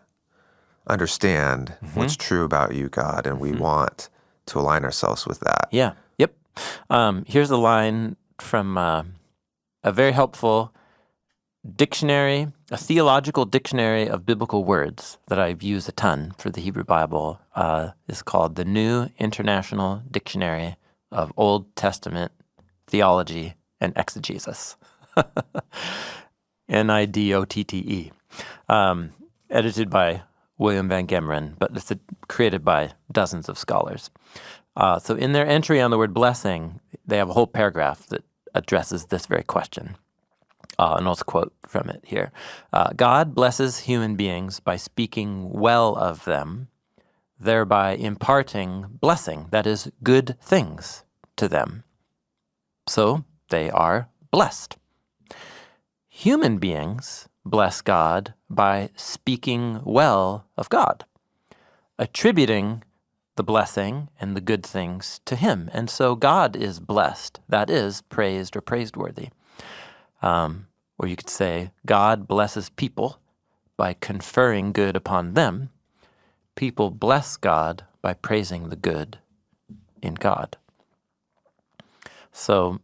understand what's true about you, God, and we want to align ourselves with that. Yeah. Yep. Here's a line from a very helpful dictionary, a theological dictionary of biblical words that I've used a ton for the Hebrew Bible. Is called the New International Dictionary of Old Testament Theology and Exegesis. NIDOTTE. Edited by William Van Gemeren, but it's created by dozens of scholars. So in their entry on the word blessing, they have a whole paragraph that addresses this very question. And I'll just quote from it here. God blesses human beings by speaking well of them, thereby imparting blessing, that is, good things, to them. So they are blessed. Human beings bless God by speaking well of God, attributing the blessing and the good things to Him. And so God is blessed, that is, praised or praiseworthy. Or you could say, God blesses people by conferring good upon them. People bless God by praising the good in God. So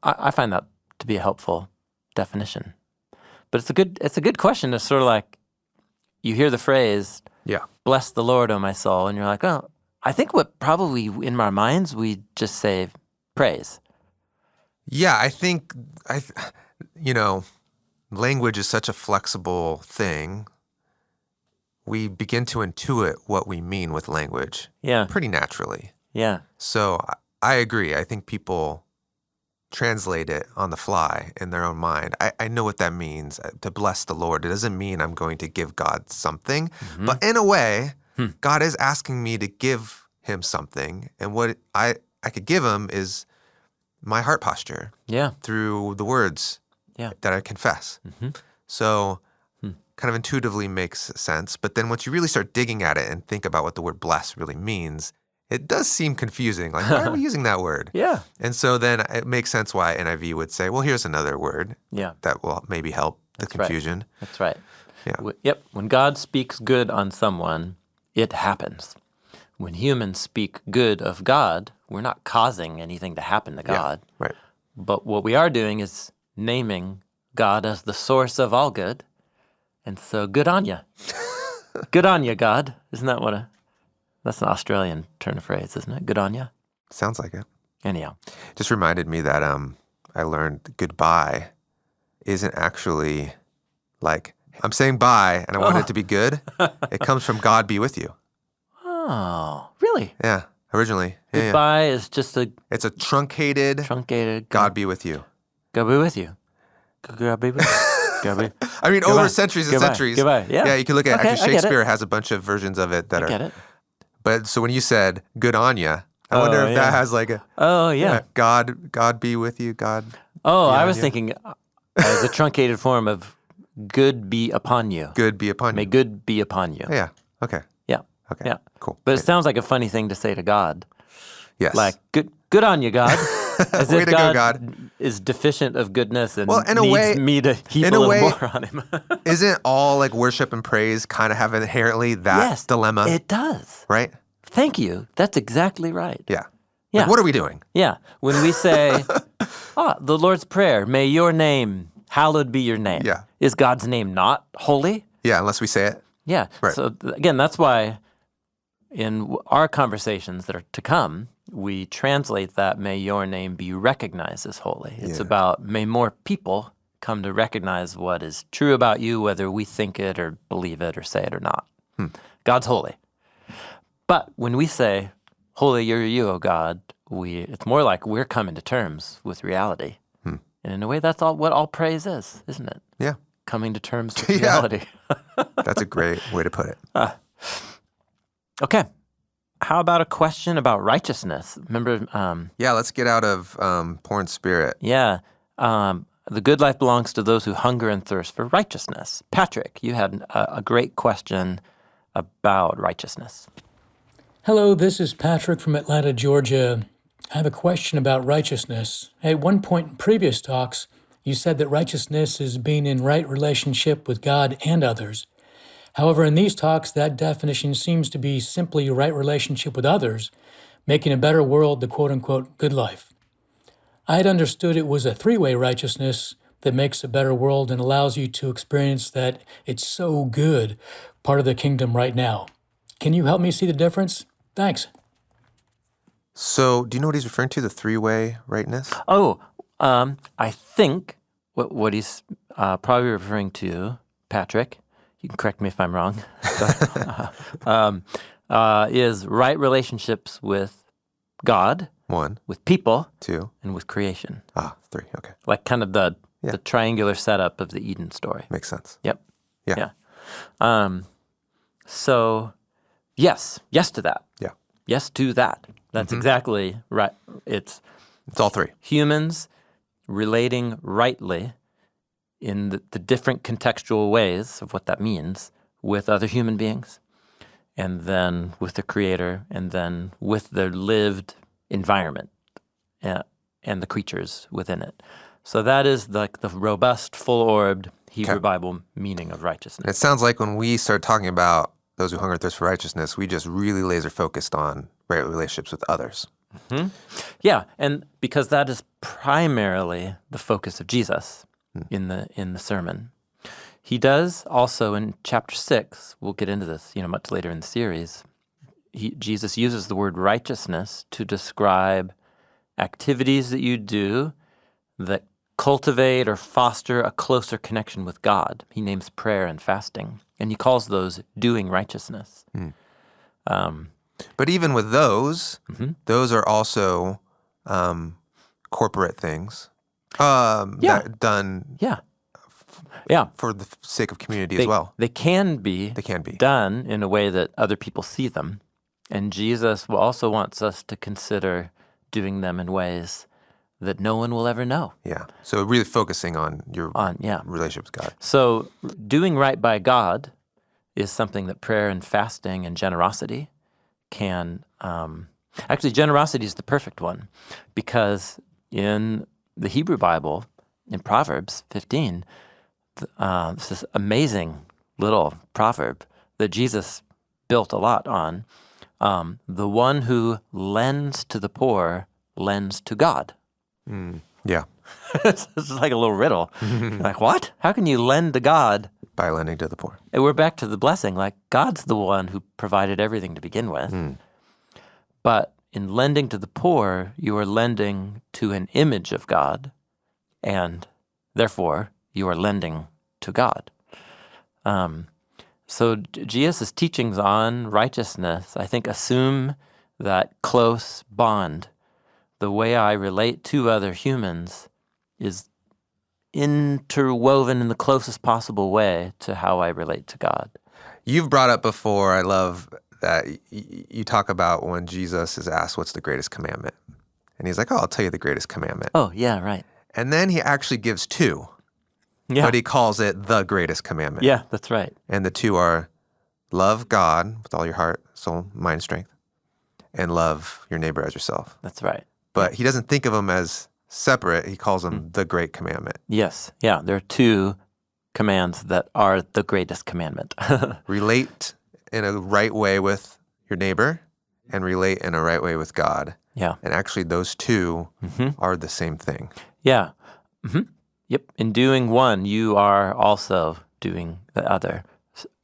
I find that to be a helpful definition. But it's a good question. It's sort of like you hear the phrase, bless the Lord, O my soul, and you're like, oh, I think what probably in our minds we just say praise. Yeah, I think language is such a flexible thing. We begin to intuit what we mean with language pretty naturally. Yeah. So I agree. I think people translate it on the fly in their own mind. I know what that means, to bless the Lord. It doesn't mean I'm going to give God something, but in a way, God is asking me to give Him something, and what I could give Him is my heart posture through the words that I confess. So kind of intuitively makes sense, but then once you really start digging at it and think about what the word bless really means, it does seem confusing. Like, why are we using that word? Yeah. And so then it makes sense why NIV would say, well, here's another word that will maybe help the confusion. Right. That's right. Yeah. Yep. When God speaks good on someone, it happens. When humans speak good of God, we're not causing anything to happen to God. Right. But what we are doing is naming God as the source of all good. And so good on you. Good on you, God. Isn't that that's an Australian turn of phrase, isn't it? Good on you. Sounds like it. Anyhow. Just reminded me that I learned goodbye isn't actually like, I'm saying bye and I want it to be good. It comes from God be with you. Oh, really? Yeah, originally. Goodbye is just it's a truncated God be with you. God be with you. God be with you. God be. I mean, over centuries and centuries. Goodbye. Yeah. Yeah, you can look at actually I Shakespeare has a bunch of versions of it that I get it. But so when you said good on ya, I wonder if that has like a God be with you, God. Oh, I was thinking as a truncated form of good be upon you. Good be upon you. May good be upon you. Yeah. Okay. Yeah. Okay. Yeah. Cool. But it sounds like a funny thing to say to God. Yes. Like good on you, God. As Way if to go, God. is deficient of goodness and Well, in a needs way- me to heap in a a little way- more on him. Isn't all like worship and praise kind of have inherently that Yes, dilemma, it does. right? Thank you. That's exactly right. Yeah. Yeah. Like, what are we doing? Yeah. When we say, the Lord's Prayer, may your name, hallowed be your name. Yeah. Is God's name not holy? Yeah, unless we say it. Yeah. Right. So again, that's why in our conversations that are to come, we translate that, may your name be recognized as holy. It's Yeah. about, may more people come to recognize what is true about you, whether we think it or believe it or say it or not. God's holy. But when we say, holy are you, O God, it's more like we're coming to terms with reality. And in a way, that's what all praise is, isn't it? Yeah. Coming to terms with Yeah. reality. That's a great way to put it. Okay. How about a question about righteousness? Remember, Yeah, let's get out of poor in spirit. the good life belongs to those who hunger and thirst for righteousness. Patrick, you had a great question about righteousness. Hello, this is Patrick from Atlanta, Georgia. I have a question about righteousness. At one point in previous talks, you said that righteousness is being in right relationship with God and others. However, in these talks, that definition seems to be simply right relationship with others, making a better world the quote-unquote good life. I had understood it was a three-way righteousness that makes a better world and allows you to experience that it's so good, part of the kingdom right now. Can you help me see the difference? Thanks. So, do you know what he's referring to, the three-way rightness? I think what he's probably referring to, Patrick, you can correct me if I'm wrong, is right relationships with God, 1, with people, 2. and with creation. 3. Okay. Like kind of the Yeah. triangular setup of the Eden story. Makes sense. Yep. Yeah. So, yes to that. Yeah. Yes to that. That's exactly right. It's It's all 3. humans relating rightly in the different contextual ways of what that means with other human beings, and then with the Creator, and then with their lived environment and the creatures within it. So that is like the robust, full-orbed Hebrew Okay. Bible meaning of And righteousness. it sounds like when we start talking about those who hunger and thirst for righteousness, we just really laser focused on right relationships with others. Yeah, and because that is primarily the focus of Jesus in the sermon. He does also in chapter 6, we'll get into this, much later in the series, Jesus uses the word righteousness to describe activities that you do that cultivate or foster a closer connection with God. He names prayer and fasting, and he calls those doing righteousness. But even with those, those are also corporate things that done Yeah. for the sake of community as well. They can be They can be. done in a way that other people see them. And Jesus also wants us to consider doing them in ways that no one will ever know. Yeah. So really focusing on your Yeah. relationship with God. So doing right by God is something that prayer and fasting and generosity can, actually generosity is the perfect one, because in the Hebrew Bible, in Proverbs 15, this is amazing little proverb that Jesus built a lot on. The one who lends to the poor lends to God. Yeah. It's like a little riddle. Like, what? How can you lend to God? By lending to the poor. And we're back to the blessing. Like, God's the one who provided everything to begin with. But in lending to the poor, you are lending to an image of God, and therefore you are lending to God. So Jesus' teachings on righteousness, I think, assume that close bond. The way I relate to other humans is interwoven in the closest possible way to how I relate to God. You've brought up before, I love that you talk about when Jesus is asked, what's the greatest commandment? And he's like, I'll tell you the greatest commandment. Oh, yeah, right. And then he actually gives 2, Yeah, but he calls it the greatest commandment. yeah, that's right. And the 2 are love God with all your heart, soul, mind, strength, and love your neighbor as yourself. That's right. but he doesn't think of them as separate. He calls them the great commandment. Yes. Yeah. There are two commands that are the greatest commandment. Relate in a right way with your neighbor and relate in a right way with God. Yeah. And actually those two are the same thing. Yeah. Yep. In doing one, you are also doing the other.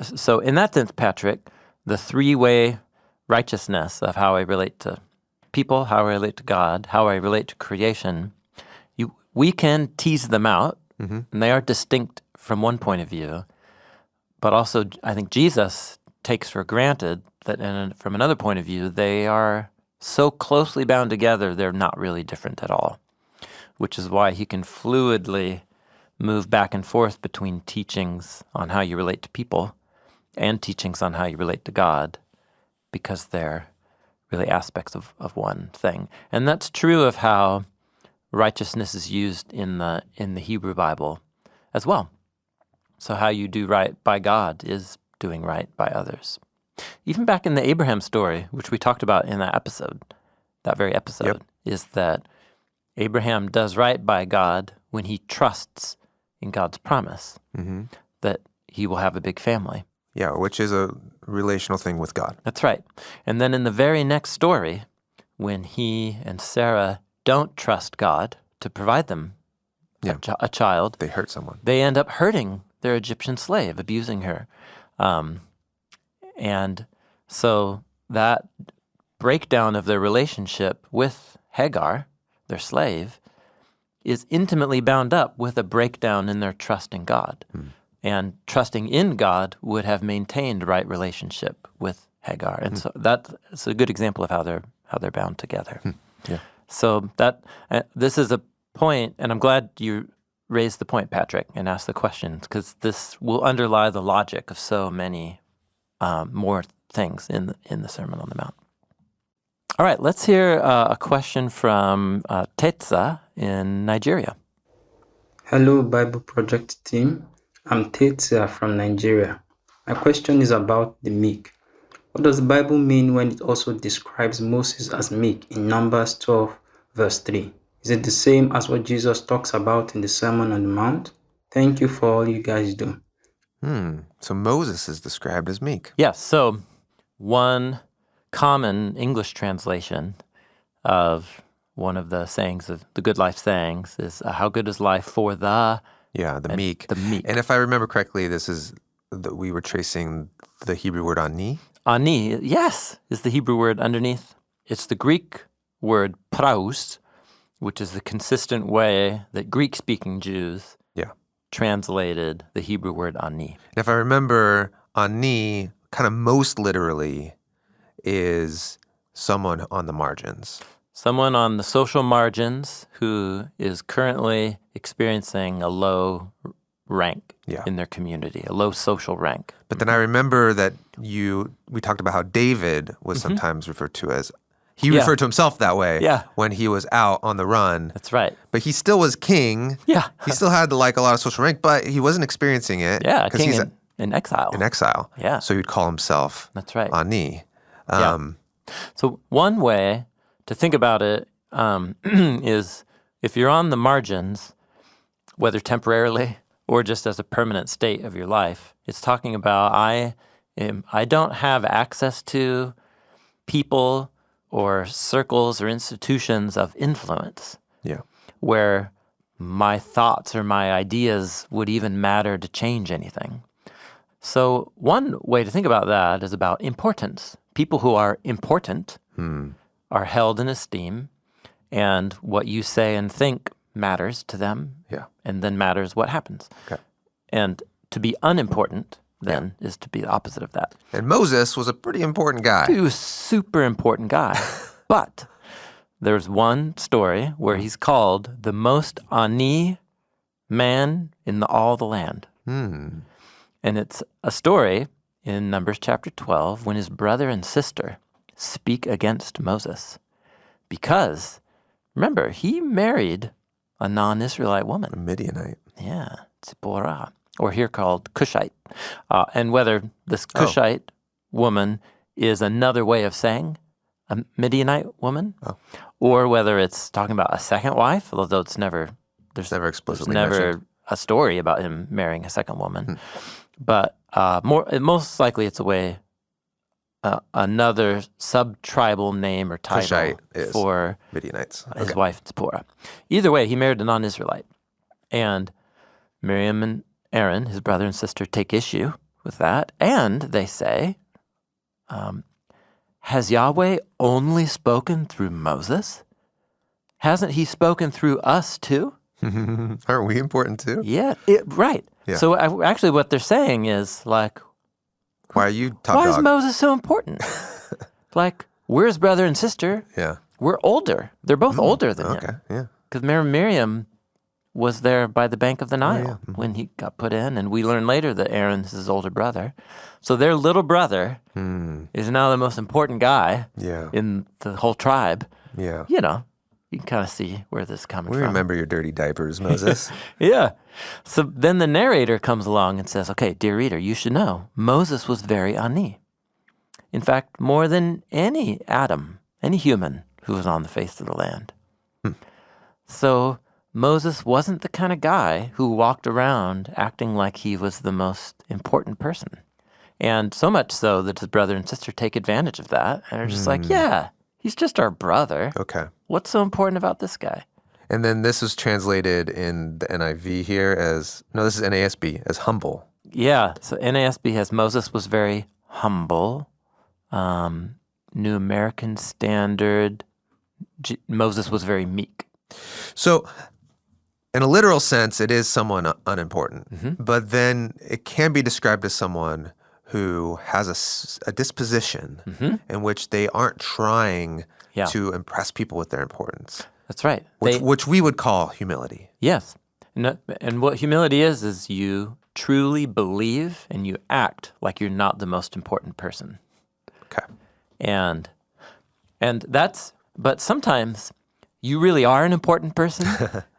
So in that sense, Patrick, the three-way righteousness of how I relate to people, how I relate to God, how I relate to creation, we can tease them out, and they are distinct from one point of view. But also, I think Jesus takes for granted that from another point of view, they are so closely bound together, they're not really different at all, which is why he can fluidly move back and forth between teachings on how you relate to people and teachings on how you relate to God, because they're really aspects of one thing. And that's true of how righteousness is used in the Hebrew Bible as well. So how you do right by God is doing right by others. Even back in the Abraham story, which we talked about in that very episode, is that Abraham does right by God when he trusts in God's promise that he will have a big family. Yeah, which is a relational thing with God. That's right. And then in the very next story, when he and Sarah don't trust God to provide them a child, they hurt someone. They end up hurting their Egyptian slave, abusing her. And so that breakdown of their relationship with Hagar, their slave, is intimately bound up with a breakdown in their trust in God. And trusting in God would have maintained right relationship with Hagar. And so that's a good example of how they're bound together. Yeah. So this is a point, and I'm glad you raised the point, Patrick, and asked the questions, because this will underlie the logic of so many more things in the Sermon on the Mount. All right, let's hear a question from Tetsa in Nigeria. Hello, BibleProject team. I'm Tetsa from Nigeria. My question is about the meek. What does the Bible mean when it also describes Moses as meek in Numbers 12, verse 3? Is it the same as what Jesus talks about in the Sermon on the Mount? Thank you for all you guys do. So Moses is described as meek. Yes, so one common English translation of one of the sayings of the Good Life sayings is, how good is life for the meek. The meek. And if I remember correctly, this is that we were tracing the Hebrew word ani. Ani, yes, is the Hebrew word underneath. It's the Greek word praus, which is the consistent way that Greek-speaking Jews translated the Hebrew word ani. And if I remember, ani kind of most literally is someone on the margins. Someone on the social margins who is currently experiencing a low rank in their community, a low social rank. But then I remember that we talked about how David was sometimes referred to as, he referred to himself that way when he was out on the run. That's right. But he still was king. Yeah. He still had a lot of social rank, but he wasn't experiencing it. Yeah, because king in exile. In exile. Yeah. So he'd call himself ani. So one way to think about it is if you're on the margins, whether temporarily or just as a permanent state of your life, it's talking about I don't have access to people or circles or institutions of influence where my thoughts or my ideas would even matter to change anything. So one way to think about that is about importance. People who are important are held in esteem, and what you say and think matters to them, and then matters what happens. Okay. And to be unimportant then is to be the opposite of that. And Moses was a pretty important guy. He was a super important guy. But there's one story where he's called the most ani man in all the land. And it's a story in Numbers chapter 12 when his brother and sister speak against Moses. Because, remember, he married a non-Israelite woman. A Midianite. Yeah, Zipporah, or here called Cushite. And whether this Cushite woman is another way of saying a Midianite woman, Oh. or whether it's talking about a second wife, although there's never explicitly never mentioned. a story about him marrying a second woman. But most likely it's a way, another sub-tribal name or title Cushite is for Midianites. his Okay. wife Zipporah. Either way, he married a non-Israelite. And Miriam and Aaron, his brother and sister, take issue with that. And they say, has Yahweh only spoken through Moses? Hasn't he spoken through us too? Aren't we important too? Yeah, right. Yeah. So actually what they're saying is like, Why are you top why dog? is Moses so important? Like, we're his brother and sister. Yeah. We're older. They're both older than Okay. him. Yeah. Because Miriam was there by the bank of the Nile when he got put in. And we learn later that Aaron's his older brother. So their little brother is now the most important guy Yeah. in the whole tribe. Yeah. You know, you can kind of see where this is coming We from. remember your dirty diapers, Moses. Yeah. So then the narrator comes along and says, okay, dear reader, you should know Moses was very ani. In fact, more than any Adam, any human who was on the face of the land. So Moses wasn't the kind of guy who walked around acting like he was the most important person. And so much so that his brother and sister take advantage of that and are just like, yeah, he's just our brother. Okay. What's so important about this guy? And then this was translated in the NIV here as, no, this is NASB, as humble. Yeah, so NASB has Moses was very humble. New American Standard, Moses was very meek. So, in a literal sense, it is someone unimportant. But then it can be described as someone who has a disposition in which they aren't trying to impress people with their importance. That's right. Which we would call humility. Yes. And what humility is you truly believe and you act like you're not the most important person. Okay. And but sometimes you really are an important person,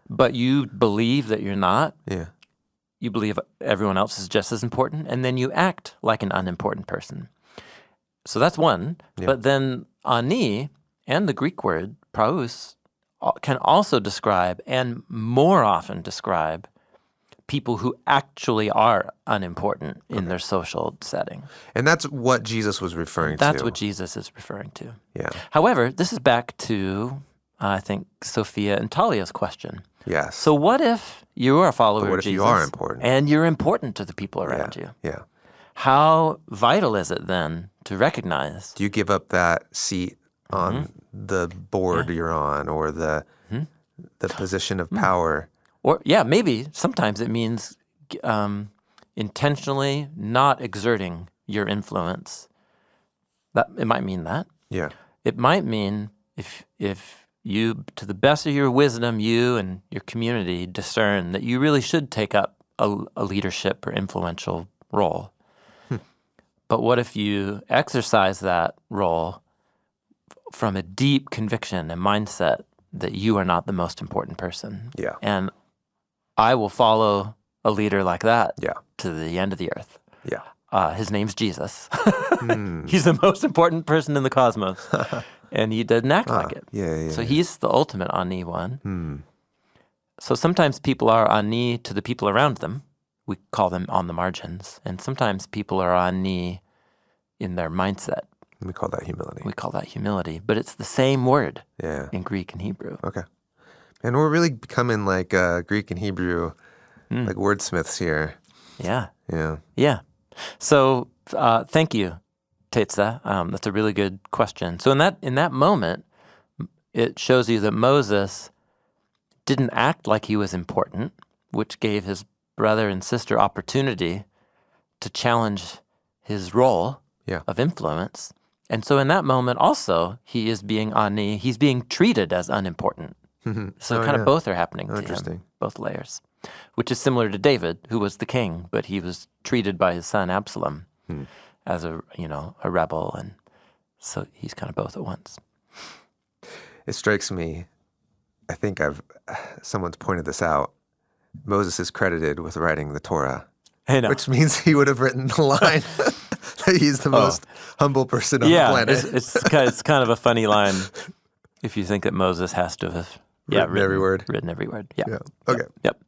but you believe that you're not. Yeah. You believe everyone else is just as important, and then you act like an unimportant person. So that's one. Yeah. But then ani and the Greek word praus can also describe, and more often describe, people who actually are unimportant in their social setting. And that's what Jesus was referring to. That's what Jesus is referring to. Yeah. However, this is back to, I think, Sophia and Talia's question. Yes. So what if you are a follower But what of if Jesus you are important? and you're important to the people around you? Yeah. How vital is it then to recognize? Do you give up that seat on the board you're on, or the position of power? Or maybe sometimes it means intentionally not exerting your influence. That it might mean that. Yeah. It might mean if you, to the best of your wisdom, you and your community discern that you really should take up a leadership or influential role. But what if you exercise that role from a deep conviction and mindset that you are not the most important person? Yeah. And I will follow a leader like that Yeah. to the end of the earth. Yeah. His name's Jesus. He's the most important person in the cosmos. And he doesn't act like it. Yeah. So he's the ultimate ani one. So sometimes people are ani to the people around them. We call them on the margins. And sometimes people are ani in their mindset. We call that humility. We call that humility. But it's the same word Yeah. in Greek and Hebrew. Okay. And we're really becoming like Greek and Hebrew, like wordsmiths here. Yeah. Yeah. Yeah. So thank you, Tetza. That's a really good question. So in that moment, it shows you that Moses didn't act like he was important, which gave his brother and sister opportunity to challenge his role of influence. And so in that moment also, he is being ani, he's being treated as unimportant. So kind of both are happening to him, both layers, which is similar to David, who was the king, but he was treated by his son Absalom as a rebel, and so he's kind of both at once. It strikes me, I think someone's pointed this out, Moses is credited with writing the Torah, I know. which means he would have written the line He's the most humble person on the planet. It's kind of a funny line if you think that Moses has to have written every word. Written every word. Yeah. Okay. Yep.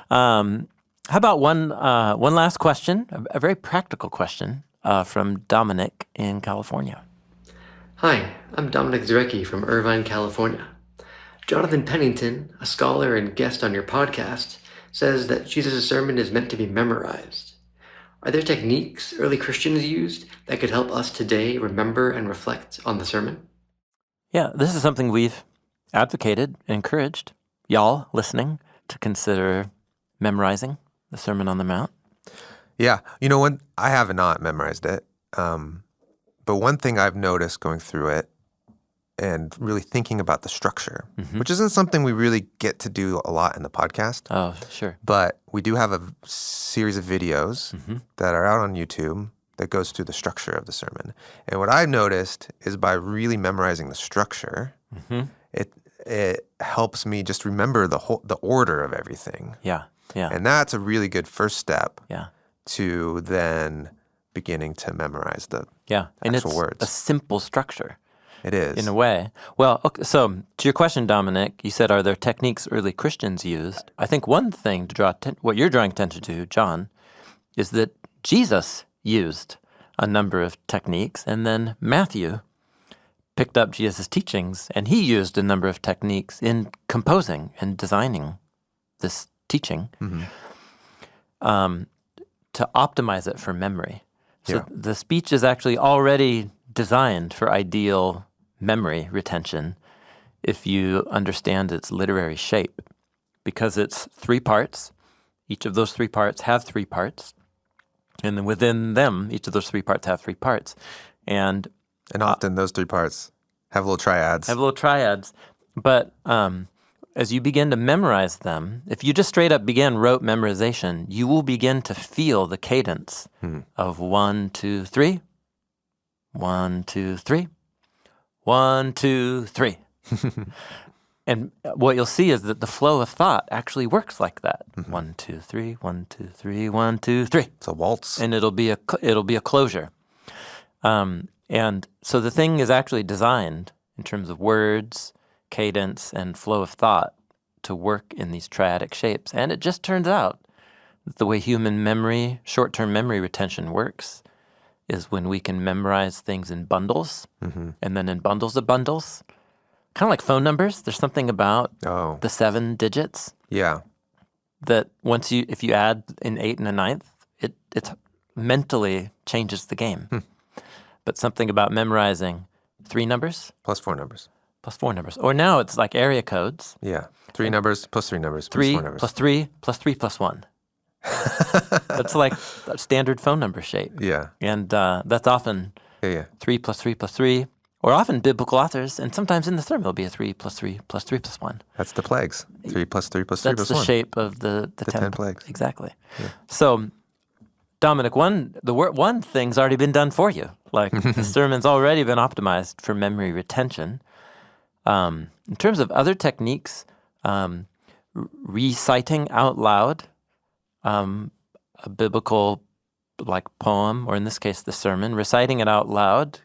How about one last question, a very practical question from Dominic in California. Hi, I'm Dominic Zrecki from Irvine, California. Jonathan Pennington, a scholar and guest on your podcast, says that Jesus' sermon is meant to be memorized. Are there techniques early Christians used that could help us today remember and reflect on the sermon? Yeah, this is something we've advocated and encouraged y'all listening to consider memorizing the Sermon on the Mount. Yeah. You know what? I have not memorized it. But one thing I've noticed going through it and really thinking about the structure, which isn't something we really get to do a lot in the podcast. Oh, sure. But we do have a series of videos that are out on YouTube that goes through the structure of the sermon. And what I've noticed is by really memorizing the structure, it helps me just remember the order of everything. Yeah. And that's a really good first step Yeah. to then beginning to memorize the and actual it's words. a simple structure. It is. In a way. Well, okay, so to your question, Dominic, you said, are there techniques early Christians used? I think one thing to draw what you're drawing attention to, John, is that Jesus used a number of techniques, and then Matthew picked up Jesus' teachings, and he used a number of techniques in composing and designing this teaching to optimize it for memory. So the speech is actually already designed for ideal memory retention if you understand its literary shape, because it's 3 parts. Each of those 3 parts have 3 parts, and then within them, each of those 3 parts have 3 parts. And often those 3 parts have little triads. But as you begin to memorize them, if you just straight up began rote memorization, you will begin to feel the cadence of 1, 2, 3, 1, 2, 3, 1, 2, 3. And what you'll see is that the flow of thought actually works like that. 1, 2, 3, 1, 2, 3, 1, 2, 3. It's a waltz. And it'll be a closure. And so the thing is actually designed in terms of words, cadence, and flow of thought to work in these triadic shapes. And it just turns out that the way human memory, short-term memory retention works is when we can memorize things in bundles, and then in bundles of bundles, kind of like phone numbers. There's something about the 7 digits. Yeah. That if you add an 8 and a 9th, it mentally changes the game. But something about memorizing 3 numbers. Plus 4 numbers. Plus 4 numbers. Or now it's like area codes. Yeah. 3 numbers plus 3 numbers 3 plus 4 numbers. plus 3 plus 3 plus 1. That's like a standard phone number shape. Yeah. And that's often 3 plus 3 plus 3, or often biblical authors, and sometimes in the sermon there'll be a 3 plus 3 plus 3 plus 1. That's the plagues. 3 plus 3 plus 3 plus 1. That's the shape of the 10 plagues. Exactly. Yeah. So, Dominic, one thing's already been done for you. Like the sermon's already been optimized for memory retention. In terms of other techniques, reciting out loud a biblical poem, or in this case the sermon, reciting it out loud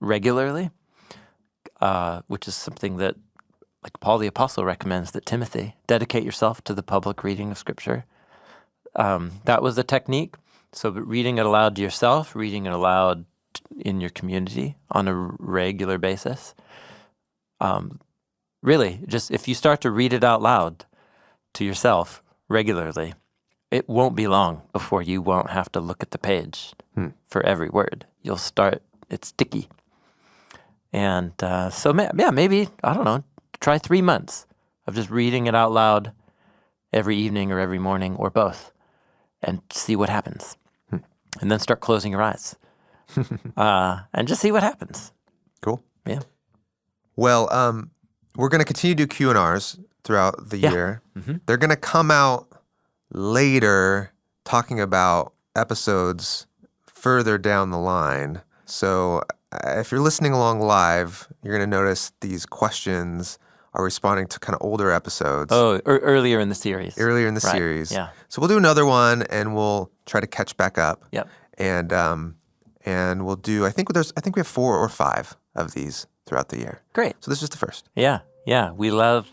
regularly, which is something that Paul the Apostle recommends that Timothy dedicate yourself to the public reading of Scripture. That was a technique. So reading it aloud to yourself, reading it aloud in your community on a regular basis. Really, just if you start to read it out loud to yourself regularly, it won't be long before you won't have to look at the page for every word. It's sticky. And so maybe, I don't know, try 3 months of just reading it out loud every evening or every morning or both and see what happens. And then start closing your eyes and just see what happens. Cool. Yeah. Well, we're going to continue to do Q&Rs throughout the year. They're going to come out later talking about episodes further down the line. So if you're listening along live, you're going to notice these questions are responding to kind of older episodes. Oh, earlier in the series. Earlier in the Right. series. Yeah. So we'll do another one and we'll try to catch back up. Yep. And And we'll do, I think we have 4 or 5 of these throughout the year. Great. So this is the first. Yeah. We love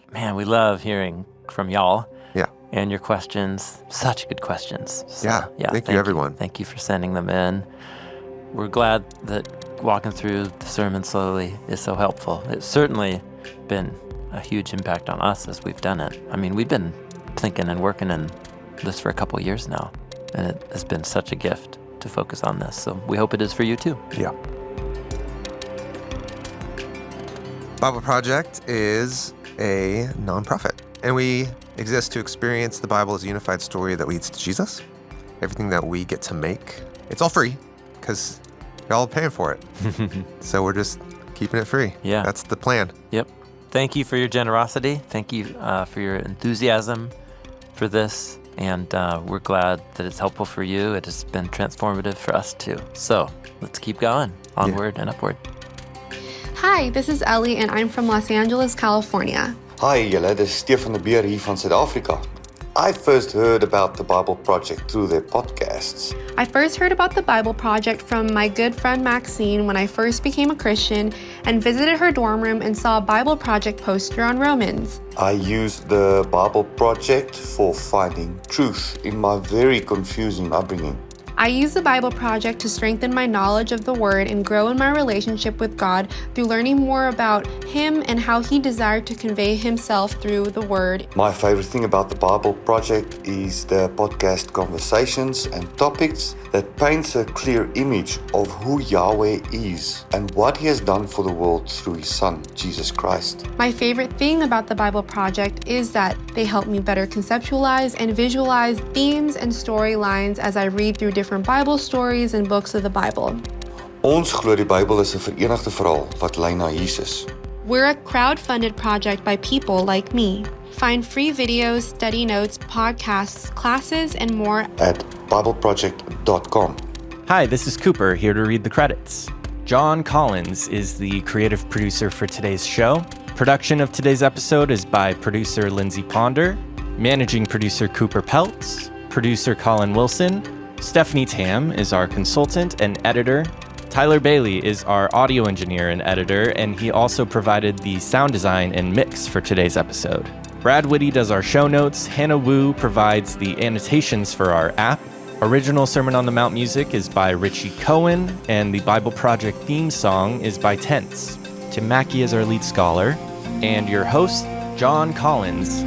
hearing from y'all. Yeah. And your questions. Such good questions. So, thank you, everyone. Thank you for sending them in. We're glad that walking through the sermon slowly is so helpful. It's certainly been a huge impact on us as we've done it. I mean, we've been thinking and working in this for a couple of years now, and it has been such a gift to focus on this. So we hope it is for you too. Yeah. BibleProject is a nonprofit, and we exist to experience the Bible as a unified story that leads to Jesus. Everything that we get to make, it's all free because y'all are paying for it. So we're just keeping it free. Yeah. That's the plan. Yep. Thank you for your generosity. Thank you for your enthusiasm for this. And we're glad that it's helpful for you. It has been transformative for us too. So let's keep going. Onward and upward. Hi, this is Ellie and I'm from Los Angeles, California. Hi julle, dis Stefan de Beer hier van Suid-Afrika. I first heard about the Bible Project through their podcasts. I first heard about the Bible Project from my good friend Maxine when I first became a Christian and visited her dorm room and saw a Bible Project poster on Romans. I used the Bible Project for finding truth in my very confusing upbringing. I use the Bible Project to strengthen my knowledge of the Word and grow in my relationship with God through learning more about Him and how He desired to convey Himself through the Word. My favorite thing about the Bible Project is the podcast conversations and topics that paints a clear image of who Yahweh is and what He has done for the world through His Son, Jesus Christ. My favorite thing about the Bible Project is that they help me better conceptualize and visualize themes and storylines as I read through different Bible stories and books of the Bible. Ons glo die Bybel is 'n verenigde verhaal wat lei na Jesus. We're a crowd-funded project by people like me. Find free videos, study notes, podcasts, classes, and more at BibleProject.com. Hi, this is Cooper, here to read the credits. Jon Collins is the creative producer for today's show. Production of today's episode is by producer Lindsey Ponder, managing producer Cooper Peltz, producer Colin Wilson. Stephanie Tam is our consultant and editor. Tyler Bailey is our audio engineer and editor, and he also provided the sound design and mix for today's episode. Brad Witty does our show notes. Hannah Wu provides the annotations for our app. Original Sermon on the Mount music is by Richie Cohen, and the Bible Project theme song is by Tense. Tim Mackie is our lead scholar, and your host, Jon Collins,